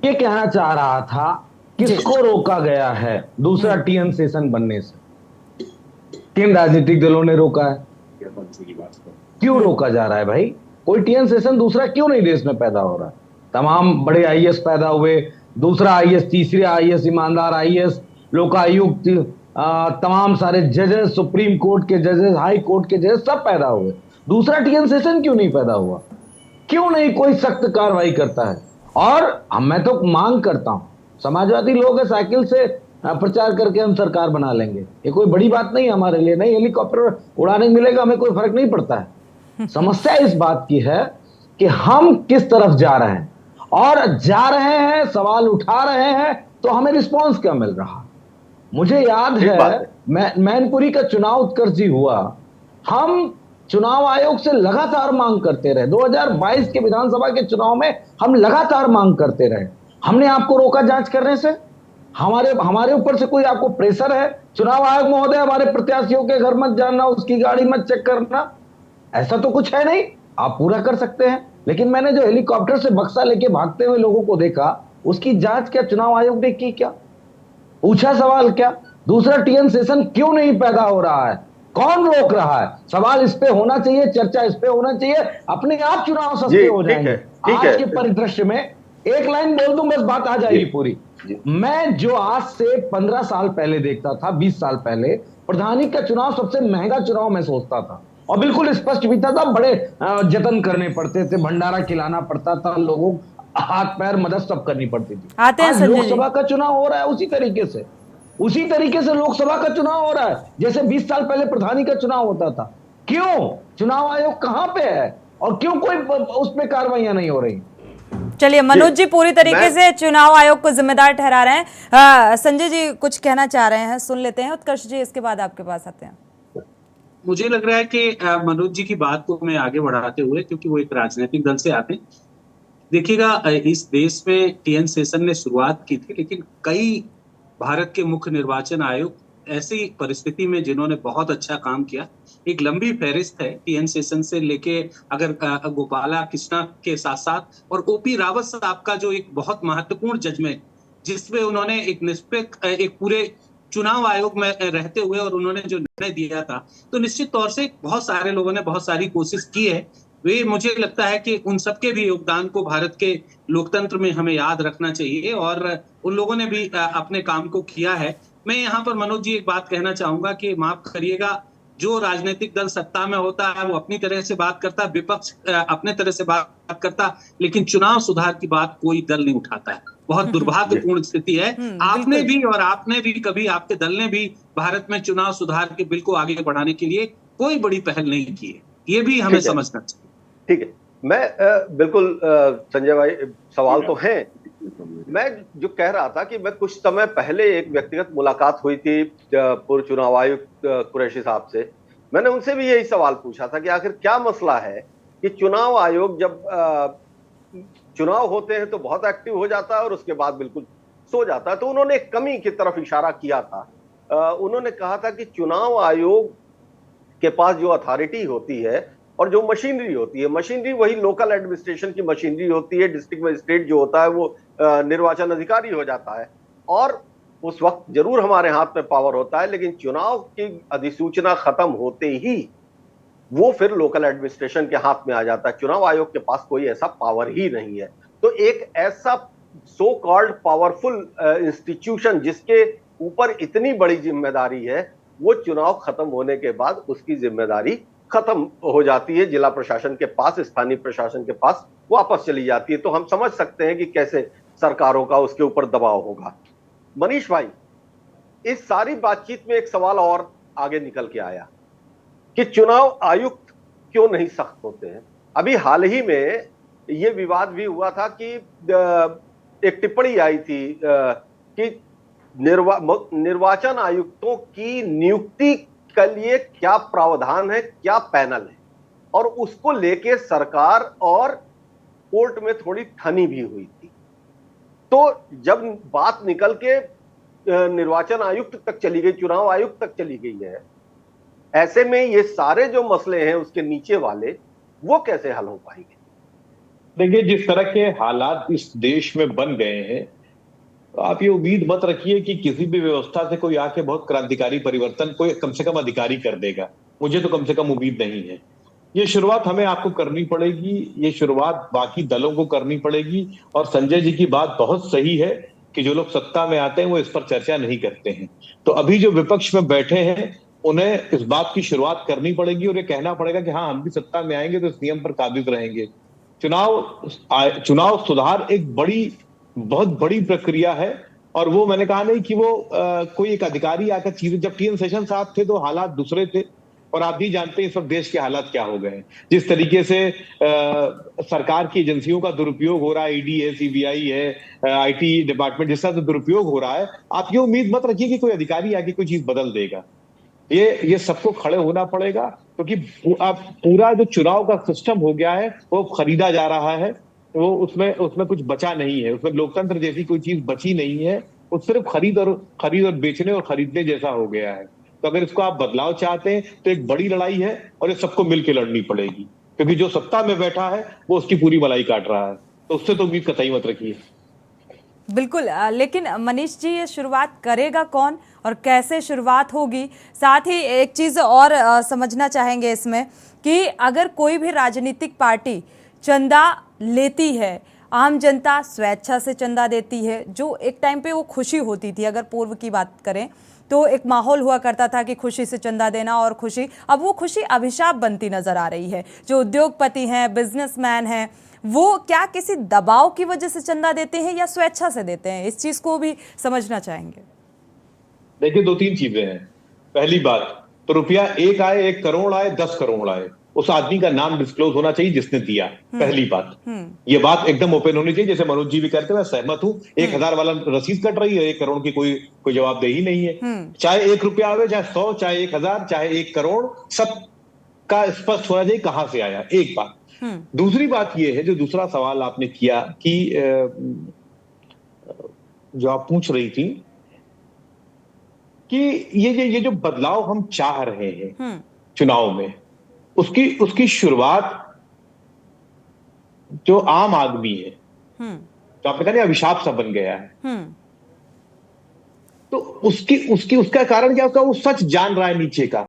ये कहना चाह रहा था, किसको रोका गया है दूसरा टीएन सेशन बनने से? किन राजनीतिक दलों ने रोका है? क्यों रोका जा रहा है भाई? कोई टीएन सेशन दूसरा क्यों नहीं देश में पैदा हो रहा है? तमाम बड़े आईएएस पैदा हुए, दूसरा आईएएस, तीसरे आईएएस, ईमानदार आईएएस, लोकायुक्त, तमाम सारे जजेस, सुप्रीम कोर्ट के जजेस, हाई कोर्ट के जजेस, सब पैदा हुए। दूसरा टीएन सेशन क्यों नहीं पैदा हुआ? क्यों नहीं कोई सख्त कार्रवाई करता है? और मैं तो मांग करता हूं, समाजवादी लोग साइकिल से प्रचार करके हम सरकार बना लेंगे, ये कोई बड़ी बात नहीं हमारे लिए। नहीं हेलीकॉप्टर उड़ाने मिलेगा, हमें कोई फर्क नहीं पड़ता है। समस्या इस बात की है कि हम किस तरफ जा रहे हैं, और जा रहे हैं, सवाल उठा रहे हैं, तो हमें रिस्पॉन्स क्या मिल रहा? मुझे याद है मैनपुरी का चुनाव उत्कर्ष जी हुआ, हम चुनाव आयोग से लगातार मांग करते रहे। 2022 के विधानसभा के चुनाव में हम लगातार मांग करते रहे। हमने आपको रोका जांच करने से? हमारे ऊपर से कोई आपको प्रेशर है? चुनाव आयोग महोदय, हमारे प्रत्याशियों के घर मत जाना, उसकी गाड़ी मत चेक करना, ऐसा तो कुछ है नहीं, आप पूरा कर सकते हैं। लेकिन मैंने जो हेलीकॉप्टर से बक्सा लेके भागते हुए लोगों को देखा, उसकी जांच क्या चुनाव आयोग ने की? क्या पूछा सवाल? क्या दूसरा टीएन सेशन क्यों नहीं पैदा हो रहा है? कौन रोक रहा है? सवाल इस पे होना चाहिए, चर्चा इस पे होना चाहिए। अपने आप चुनाव सस्ते हो जाएंगे। आज के परिदृश्य में एक लाइन बोल दूं, बस बात आ जाएगी पूरी। मैं जो आज से 15 साल पहले देखता था, 20 साल पहले, प्रधानी का चुनाव सबसे महंगा चुनाव मैं सोचता था, और बिल्कुल स्पष्ट भी था। बड़े जतन करने पड़ते थे, भंडारा खिलाना पड़ता था, लोगों हाथ पैर मदद सब करनी पड़ती थी। आज लोकसभा का चुनाव हो रहा है उसी तरीके से लोकसभा का चुनाव हो रहा है जैसे 20 साल पहले प्रधानी का चुनाव होता था। क्यों? चुनाव आयोग कहां पे है, और क्यों कोई उस पे कार्रवाइयां नहीं हो रही? चलिए, मनोज जी पूरी तरीके से चुनाव आयोग को जिम्मेदार ठहरा रहे हैं। संजय जी कुछ कहना चाह रहे हैं, सुन लेते हैं। उत्कर्ष जी, इसके बाद आपके पास आते हैं। मुझे लग रहा है कि मनोज जी की बात को मैं आगे बढ़ाते हुए, क्योंकि वो एक राजनीतिक दल से आते हैं, देखिएगा इस देश में टीएन सेशन ने शुरुआत की थी, लेकिन कई भारत के मुख्य निर्वाचन आयुक्त ऐसी परिस्थिति में जिन्होंने बहुत अच्छा काम किया, एक लंबी फहरिस्त है टीएन शेषन से लेके अगर गोपाला कृष्णा के साथ साथ, और ओपी रावत साहब का जो एक बहुत महत्वपूर्ण जजमेंट, जिसमें उन्होंने एक निष्पक्ष एक पूरे चुनाव आयोग में रहते हुए और उन्होंने जो निर्णय दिया था, तो निश्चित तौर से बहुत सारे लोगों ने बहुत सारी कोशिश की है। वे मुझे लगता है कि उन सबके भी योगदान को भारत के लोकतंत्र में हमें याद रखना चाहिए, और उन लोगों ने भी अपने काम को किया है। मैं यहाँ पर मनोज जी एक बात कहना चाहूंगा कि माफ करिएगा, जो राजनीतिक दल सत्ता में होता है वो अपनी तरह से बात करता, विपक्ष अपने तरह से बात करता, लेकिन चुनाव सुधार की बात कोई दल नहीं उठाता है। बहुत दुर्भाग्यपूर्ण स्थिति है। आपने भी और आपने भी कभी, आपके दल ने भी भारत में चुनाव सुधार के बिल को आगे बढ़ाने के लिए कोई बड़ी पहल नहीं की है, ये भी हमें समझना चाहिए। ठीक है, मैं बिल्कुल संजय भाई, सवाल तो है। मैं जो कह रहा था कि मैं कुछ समय पहले एक व्यक्तिगत मुलाकात हुई थी पूर्व चुनाव आयुक्त कुरैशी साहब से। मैंने उनसे भी यही सवाल पूछा था कि आखिर क्या मसला है कि चुनाव आयोग जब चुनाव होते हैं तो बहुत एक्टिव हो जाता है और उसके बाद बिल्कुल सो जाता है। तो उन्होंने एक कमी की तरफ इशारा किया था। उन्होंने कहा था कि चुनाव आयोग के पास जो अथॉरिटी होती है और जो मशीनरी होती है, मशीनरी वही लोकल एडमिनिस्ट्रेशन की मशीनरी होती है। डिस्ट्रिक्ट मजिस्ट्रेट जो होता है वो निर्वाचन अधिकारी हो जाता है, और उस वक्त जरूर हमारे हाथ में पावर होता है, लेकिन चुनाव की अधिसूचना खत्म होते ही वो फिर लोकल एडमिनिस्ट्रेशन के हाथ में आ जाता है। चुनाव आयोग के पास कोई ऐसा पावर ही नहीं है। तो एक ऐसा सो कॉल्ड पावरफुल इंस्टीट्यूशन जिसके ऊपर इतनी बड़ी जिम्मेदारी है, वो चुनाव खत्म होने के बाद उसकी जिम्मेदारी खत्म हो जाती है, जिला प्रशासन के पास, स्थानीय प्रशासन के पास वापस चली जाती है। तो हम समझ सकते हैं कि कैसे सरकारों का उसके ऊपर दबाव होगा। मनीष भाई, इस सारी बातचीत में एक सवाल और आगे निकल के आया कि चुनाव आयुक्त क्यों नहीं सख्त होते हैं। अभी हाल ही में यह विवाद भी हुआ था कि एक टिप्पणी आई थी कि निर्वाचन आयुक्तों की नियुक्ति के लिए क्या प्रावधान है, क्या पैनल है, और उसको लेके सरकार और कोर्ट में थोड़ी ठनी भी हुई थी। तो जब बात निकल के निर्वाचन आयुक्त तक चली गई, चुनाव आयुक्त तक चली गई है, ऐसे में ये सारे जो मसले हैं उसके नीचे वाले, वो कैसे हल हो पाएंगे? देखिए, जिस तरह के हालात इस देश में बन गए हैं, आप ये उम्मीद मत रखिए कि किसी भी व्यवस्था से कोई आके बहुत क्रांतिकारी परिवर्तन कोई कम से कम अधिकारी कर देगा। मुझे तो कम से कम उम्मीद नहीं है। ये शुरुआत हमें आपको करनी पड़ेगी, ये शुरुआत बाकी दलों को करनी पड़ेगी। और संजय जी की बात बहुत सही है कि जो लोग सत्ता में आते हैं वो इस पर चर्चा नहीं करते हैं। तो अभी जो विपक्ष में बैठे हैं उन्हें इस बात की शुरुआत करनी पड़ेगी और ये कहना पड़ेगा कि हाँ, हम भी सत्ता में आएंगे तो इस नियम पर काबिज रहेंगे। चुनाव सुधार एक बहुत बड़ी प्रक्रिया है, और वो मैंने कहा नहीं कि वो कोई एक अधिकारी आकर चीजें, जब टीएन शेषन साहब थे तो हालात दूसरे थे, और आप भी जानते हैं इस वक्त देश के हालात क्या हो गए हैं। जिस तरीके से सरकार की एजेंसियों का दुरुपयोग हो रहा है, ईडी है, सीबीआई है, आईटी डिपार्टमेंट, जिस तरह से दुरुपयोग हो रहा है, आप ये उम्मीद मत रखिए कि कोई अधिकारी आके कोई चीज बदल देगा। ये सबको खड़े होना पड़ेगा, क्योंकि अब पूरा जो चुनाव का सिस्टम हो गया है वो खरीदा जा रहा है। वो उसमें कुछ बचा नहीं है, उसमें लोकतंत्र जैसी कोई चीज बची नहीं है। वो सिर्फ खरीद और बेचने और खरीदने जैसा हो गया है। तो अगर इसको आप बदलाव चाहते हैं तो एक बड़ी लड़ाई है, और ये सबको मिलकर लड़नी पड़ेगी, क्योंकि जो सत्ता में बैठा है वो उसकी पूरी मलाई काट रहा है। तो उससे तो उम्मीद कतई मत रखिए। बिल्कुल, लेकिन मनीष जी, ये शुरुआत करेगा कौन और कैसे शुरुआत होगी? साथ ही एक चीज़ और समझना चाहेंगे इसमें कि अगर कोई भी राजनीतिक पार्टी चंदा लेती है, आम जनता स्वेच्छा से चंदा देती है, जो एक टाइम पे वो खुशी होती थी, अगर पूर्व की बात करें तो एक माहौल हुआ करता था कि खुशी से चंदा देना और खुशी, अब वो खुशी अभिशाप बनती नजर आ रही है। जो उद्योगपति हैं, बिजनेसमैन हैं, वो क्या किसी दबाव की वजह से चंदा देते हैं या स्वेच्छा से देते हैं? इस चीज को भी समझना चाहेंगे। देखिए, 2-3 चीजें हैं। पहली बात तो रुपया 1 आए, 1 करोड़ आए, 10 करोड़ आए, उस आदमी का नाम डिस्क्लोज होना चाहिए जिसने दिया। पहली बात, ये बात एकदम ओपन होनी चाहिए। जैसे मनोज जी भी करते हैं, मैं सहमत हूं। 1000 वाला रसीद कट रही है, 1 करोड़ की कोई जवाबदेही नहीं है। चाहे 1 रुपया आवे, चाहे 100, चाहे 1000, चाहे 1 करोड़, सबका स्पष्ट होना चाहिए कहां से आया। एक बात। दूसरी बात यह है, जो दूसरा सवाल आपने किया कि जो आप पूछ रही थी कि ये जो बदलाव हम चाह रहे हैं चुनाव में, उसकी शुरुआत जो आम आदमी है, तो आपने कहा ना अभिशाप सा बन गया है, तो उसका कारण क्या होगा? वो सच जान रहा है नीचे का,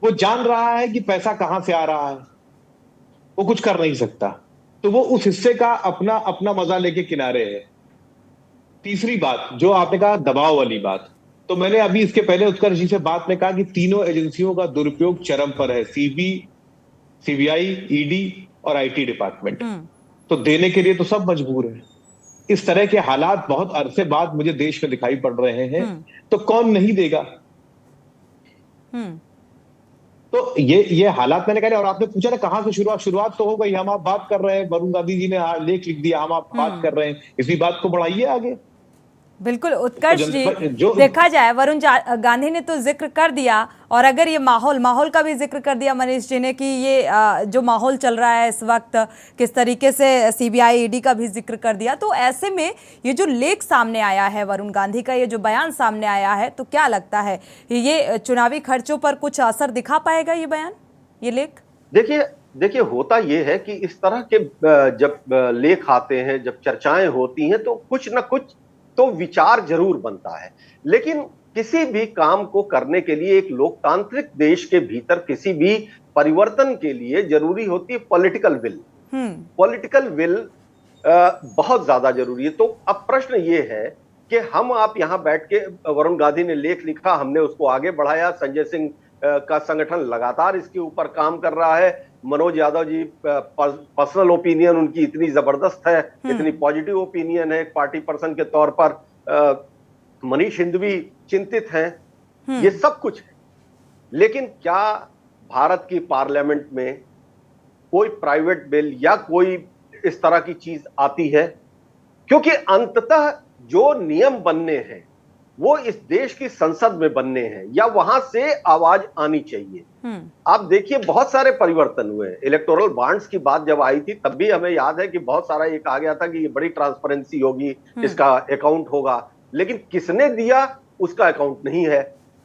वो जान रहा है कि पैसा कहां से आ रहा है, वो कुछ कर नहीं सकता, तो वो उस हिस्से का अपना अपना मजा लेके किनारे है। तीसरी बात जो आपने कहा, दबाव वाली बात, तो मैंने अभी इसके पहले उत्कर्ष जी से बात में कहा कि तीनों एजेंसियों का दुरुपयोग चरम पर है, सीबीआई, ईडी और आईटी डिपार्टमेंट। तो देने के लिए तो सब मजबूर है। इस तरह के हालात बहुत अरसे बाद मुझे देश में दिखाई पड़ रहे हैं, तो कौन नहीं देगा? तो ये हालात मैंने कहा। और आपने पूछा ना कहां से शुरुआत तो हो गई। हम आप बात कर रहे हैं, वरुण गांधी जी ने लेख लिख दिया, हम आप बात कर रहे हैं, इसी बात को बढ़ाइए आगे। बिल्कुल उत्कर्ष जी, देखा जाए वरुण गांधी ने तो जिक्र कर दिया, और अगर ये माहौल का भी जिक्र कर दिया मनीष जी ने कि ये जो माहौल चल रहा है इस वक्त किस तरीके से, सीबीआई ईडी का भी जिक्र कर दिया, तो ऐसे में ये जो लेख सामने आया है वरुण गांधी का, ये जो बयान सामने आया है, तो क्या लगता है ये चुनावी खर्चों पर कुछ असर दिखा पाएगा ये बयान, ये लेख? देखिए होता ये है कि इस तरह के जब लेख आते हैं, जब चर्चाएं होती हैं, तो कुछ ना कुछ तो विचार जरूर बनता है। लेकिन किसी भी काम को करने के लिए एक लोकतांत्रिक देश के भीतर किसी भी परिवर्तन के लिए जरूरी होती है पॉलिटिकल विल। पॉलिटिकल विल बहुत ज्यादा जरूरी है। तो अब प्रश्न ये है कि हम आप यहां बैठ के, वरुण गांधी ने लेख लिखा, हमने उसको आगे बढ़ाया, संजय सिंह का संगठन लगातार इसके ऊपर काम कर रहा है, मनोज यादव जी पर्सनल ओपिनियन उनकी इतनी जबरदस्त है, इतनी पॉजिटिव ओपिनियन है पार्टी पर्सन के तौर पर, मनीष हिंदवी चिंतित हैं, ये सब कुछ है। लेकिन क्या भारत की पार्लियामेंट में कोई प्राइवेट बिल या कोई इस तरह की चीज आती है? क्योंकि अंततः जो नियम बनने हैं वो इस देश की संसद में बनने हैं, या वहां से आवाज आनी चाहिए। आप देखिए बहुत सारे परिवर्तन हुए। इलेक्टोरल बॉन्ड्स की बात जब आई थी तब भी हमें याद है कि बहुत सारा ये कहा गया था कि ये बड़ी ट्रांसपेरेंसी होगी, इसका अकाउंट होगा, लेकिन किसने दिया उसका अकाउंट नहीं है।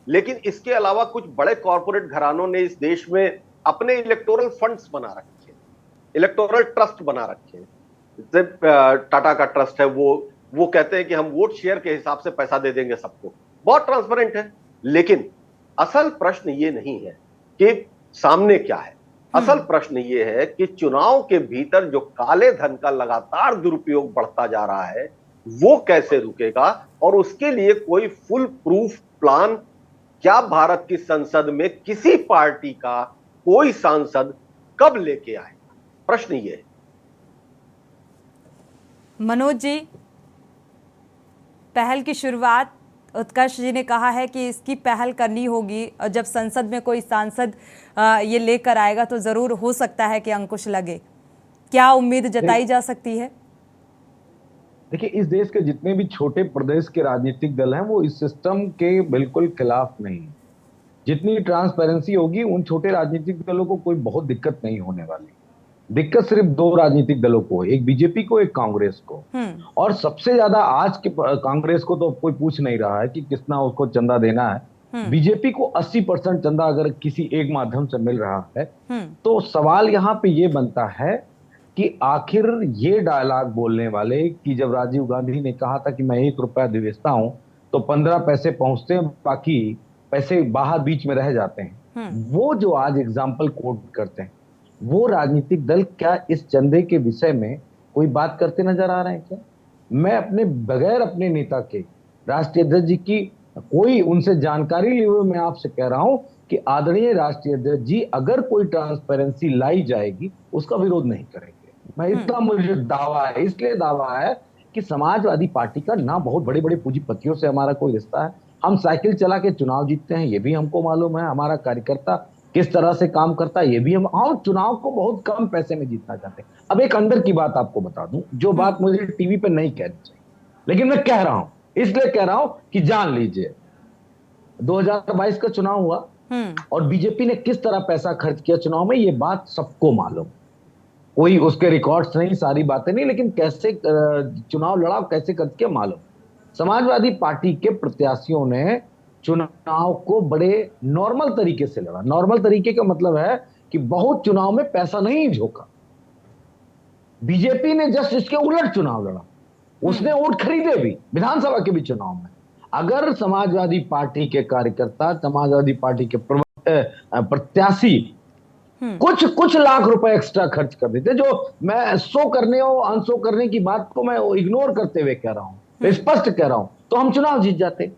लेकिन इसके अलावा कुछ बड़े कॉर्पोरेट घरानों ने इस देश में अपने इलेक्टोरल फंड्स बना रखे, इलेक्टोरल ट्रस्ट बना रखे। टाटा का ट्रस्ट है, वो कहते हैं कि हम वोट शेयर के हिसाब से पैसा दे देंगे सबको, बहुत ट्रांसपेरेंट है। लेकिन असल प्रश्न ये नहीं है कि सामने क्या है, असल प्रश्न ये है कि चुनाव के भीतर जो काले धन का लगातार दुरुपयोग बढ़ता जा रहा है वो कैसे रुकेगा, और उसके लिए कोई फुल प्रूफ प्लान क्या भारत की संसद में किसी पार्टी का कोई सांसद कब लेके आएगा, प्रश्न ये है। मनोज जी, पहल की शुरुआत उत्कर्ष जी ने कहा है कि इसकी पहल करनी होगी, और जब संसद में कोई सांसद ये लेकर आएगा तो जरूर हो सकता है कि अंकुश लगे। क्या उम्मीद जताई जा सकती है? देखिए, इस देश के जितने भी छोटे प्रदेश के राजनीतिक दल हैं वो इस सिस्टम के बिल्कुल खिलाफ नहीं। जितनी ट्रांसपेरेंसी होगी उन छोटे राजनीतिक दलों को कोई बहुत दिक्कत नहीं होने वाली। दिक्कत सिर्फ दो राजनीतिक दलों को, एक बीजेपी को, एक कांग्रेस को। और सबसे ज्यादा आज के कांग्रेस को तो कोई पूछ नहीं रहा है कि कितना उसको चंदा देना है। बीजेपी को 80% चंदा अगर किसी एक माध्यम से मिल रहा है, तो सवाल यहाँ पे ये बनता है कि आखिर ये डायलॉग बोलने वाले कि जब राजीव गांधी ने कहा था कि मैं 1 रुपया भेजता हूं तो 15 पैसे पहुंचते हैं, बाकी पैसे बाहर बीच में रह जाते हैं, वो जो आज एग्जाम्पल कोट करते हैं, वो राजनीतिक दल क्या इस चंदे के विषय में कोई बात करते नजर आ रहे हैं क्या? मैं अपने बगैर अपने नेता के, राष्ट्रीय अध्यक्ष जी की कोई उनसे जानकारी लिए हुए मैं आपसे कह रहा हूं कि आदरणीय राष्ट्रीय अध्यक्ष जी अगर कोई ट्रांसपेरेंसी लाई जाएगी उसका विरोध नहीं करेंगे। मैं इतना मुझे दावा है, इसलिए दावा है कि समाजवादी पार्टी का ना बहुत बड़े बड़े पूंजीपतियों से हमारा कोई रिश्ता है। हम साइकिल चला के चुनाव जीतते हैं, ये भी हमको मालूम है। हमारा कार्यकर्ता किस तरह से काम करता है ये भी हम चुनाव को बहुत कम पैसे में जीतना चाहते हैं। अब एक अंदर की बात आपको बता दूं, जो बात मुझे टीवी पे नहीं कहनी चाहिए, लेकिन मैं कह रहा हूं, इसलिए कह रहा हूं कि जान लीजिए 2022 का चुनाव हुआ और बीजेपी ने किस तरह पैसा खर्च किया चुनाव में, ये बात सबको मालूम। कोई उसके रिकॉर्ड्स नहीं, सारी बातें नहीं, लेकिन कैसे चुनाव लड़ा, कैसे खर्च किया मालूम। समाजवादी पार्टी के प्रत्याशियों ने चुनाव को बड़े नॉर्मल तरीके से लड़ा। नॉर्मल तरीके का मतलब है कि बहुत चुनाव में पैसा नहीं झोंका। बीजेपी ने जस्ट इसके उलट चुनाव लड़ा, उसने वोट खरीदे भी विधानसभा के भी चुनाव में। अगर समाजवादी पार्टी के कार्यकर्ता, समाजवादी पार्टी के प्रत्याशी कुछ लाख रुपए एक्स्ट्रा खर्च कर देते, जो मैं शो करने और अनशो करने की बात को मैं इग्नोर करते हुए कह रहा हूं, स्पष्ट कह रहा हूं, तो हम चुनाव जीत जाते।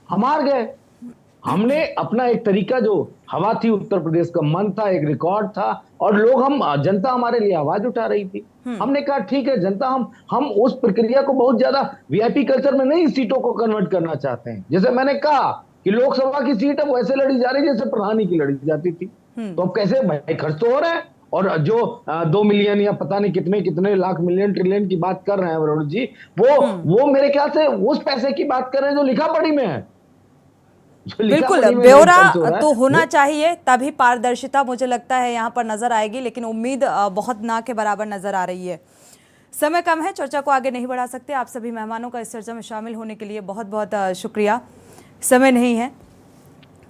हम हार गए। हमने अपना एक तरीका, जो हवा थी उत्तर प्रदेश का, मन था, एक रिकॉर्ड था, और जनता हमारे लिए आवाज उठा रही थी। हमने कहा ठीक है, जनता हम उस प्रक्रिया को बहुत ज्यादा वीआईपी कल्चर में नहीं सीटों को कन्वर्ट करना चाहते हैं। जैसे मैंने कहा कि लोकसभा की सीट अब वैसे लड़ी जा रही जैसे प्रधानी की लड़ी जाती थी। तो अब कैसे भाई, खर्च तो हो रहा है, और जो 2 मिलियन या पता नहीं कितने लाख मिलियन ट्रिलियन की बात कर रहे हैं वरुण जी, वो मेरे ख्याल से उस पैसे की बात कर रहे हैं जो लिखा पढ़ी में है। बिल्कुल, ब्यौरा तो होना चाहिए, तभी पारदर्शिता मुझे लगता है यहाँ पर नजर आएगी, लेकिन उम्मीद बहुत ना के बराबर नजर आ रही है। समय कम है, चर्चा को आगे नहीं बढ़ा सकते। आप सभी मेहमानों का इस चर्चा में शामिल होने के लिए बहुत बहुत शुक्रिया। समय नहीं है।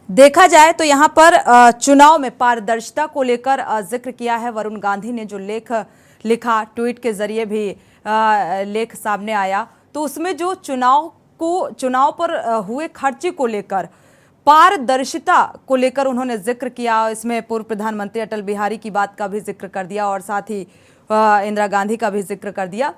देखा जाए तो यहाँ पर चुनाव में पारदर्शिता को लेकर जिक्र किया है वरुण गांधी ने, जो लेख लिखा, ट्वीट के जरिए भी लेख सामने आया, तो उसमें जो चुनाव पर हुए खर्चे को लेकर, पारदर्शिता को लेकर उन्होंने जिक्र किया। इसमें पूर्व प्रधानमंत्री अटल बिहारी की बात का भी जिक्र कर दिया और साथ ही इंदिरा गांधी का भी जिक्र कर दिया।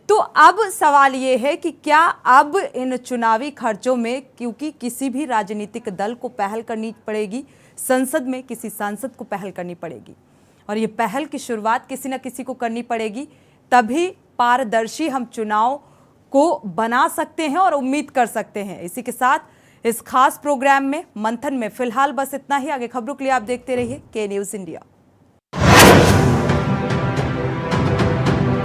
तो अब सवाल ये है कि क्या अब इन चुनावी खर्चों में, क्योंकि किसी भी राजनीतिक दल को पहल करनी पड़ेगी, संसद में किसी सांसद को पहल करनी पड़ेगी, और ये पहल की शुरुआत किसी न किसी को करनी पड़ेगी, तभी पारदर्शी हम चुनाव को बना सकते हैं और उम्मीद कर सकते हैं। इसी के साथ इस खास प्रोग्राम में मंथन में फिलहाल बस इतना ही। आगे खबरों के लिए आप देखते रहिए के न्यूज़ इंडिया।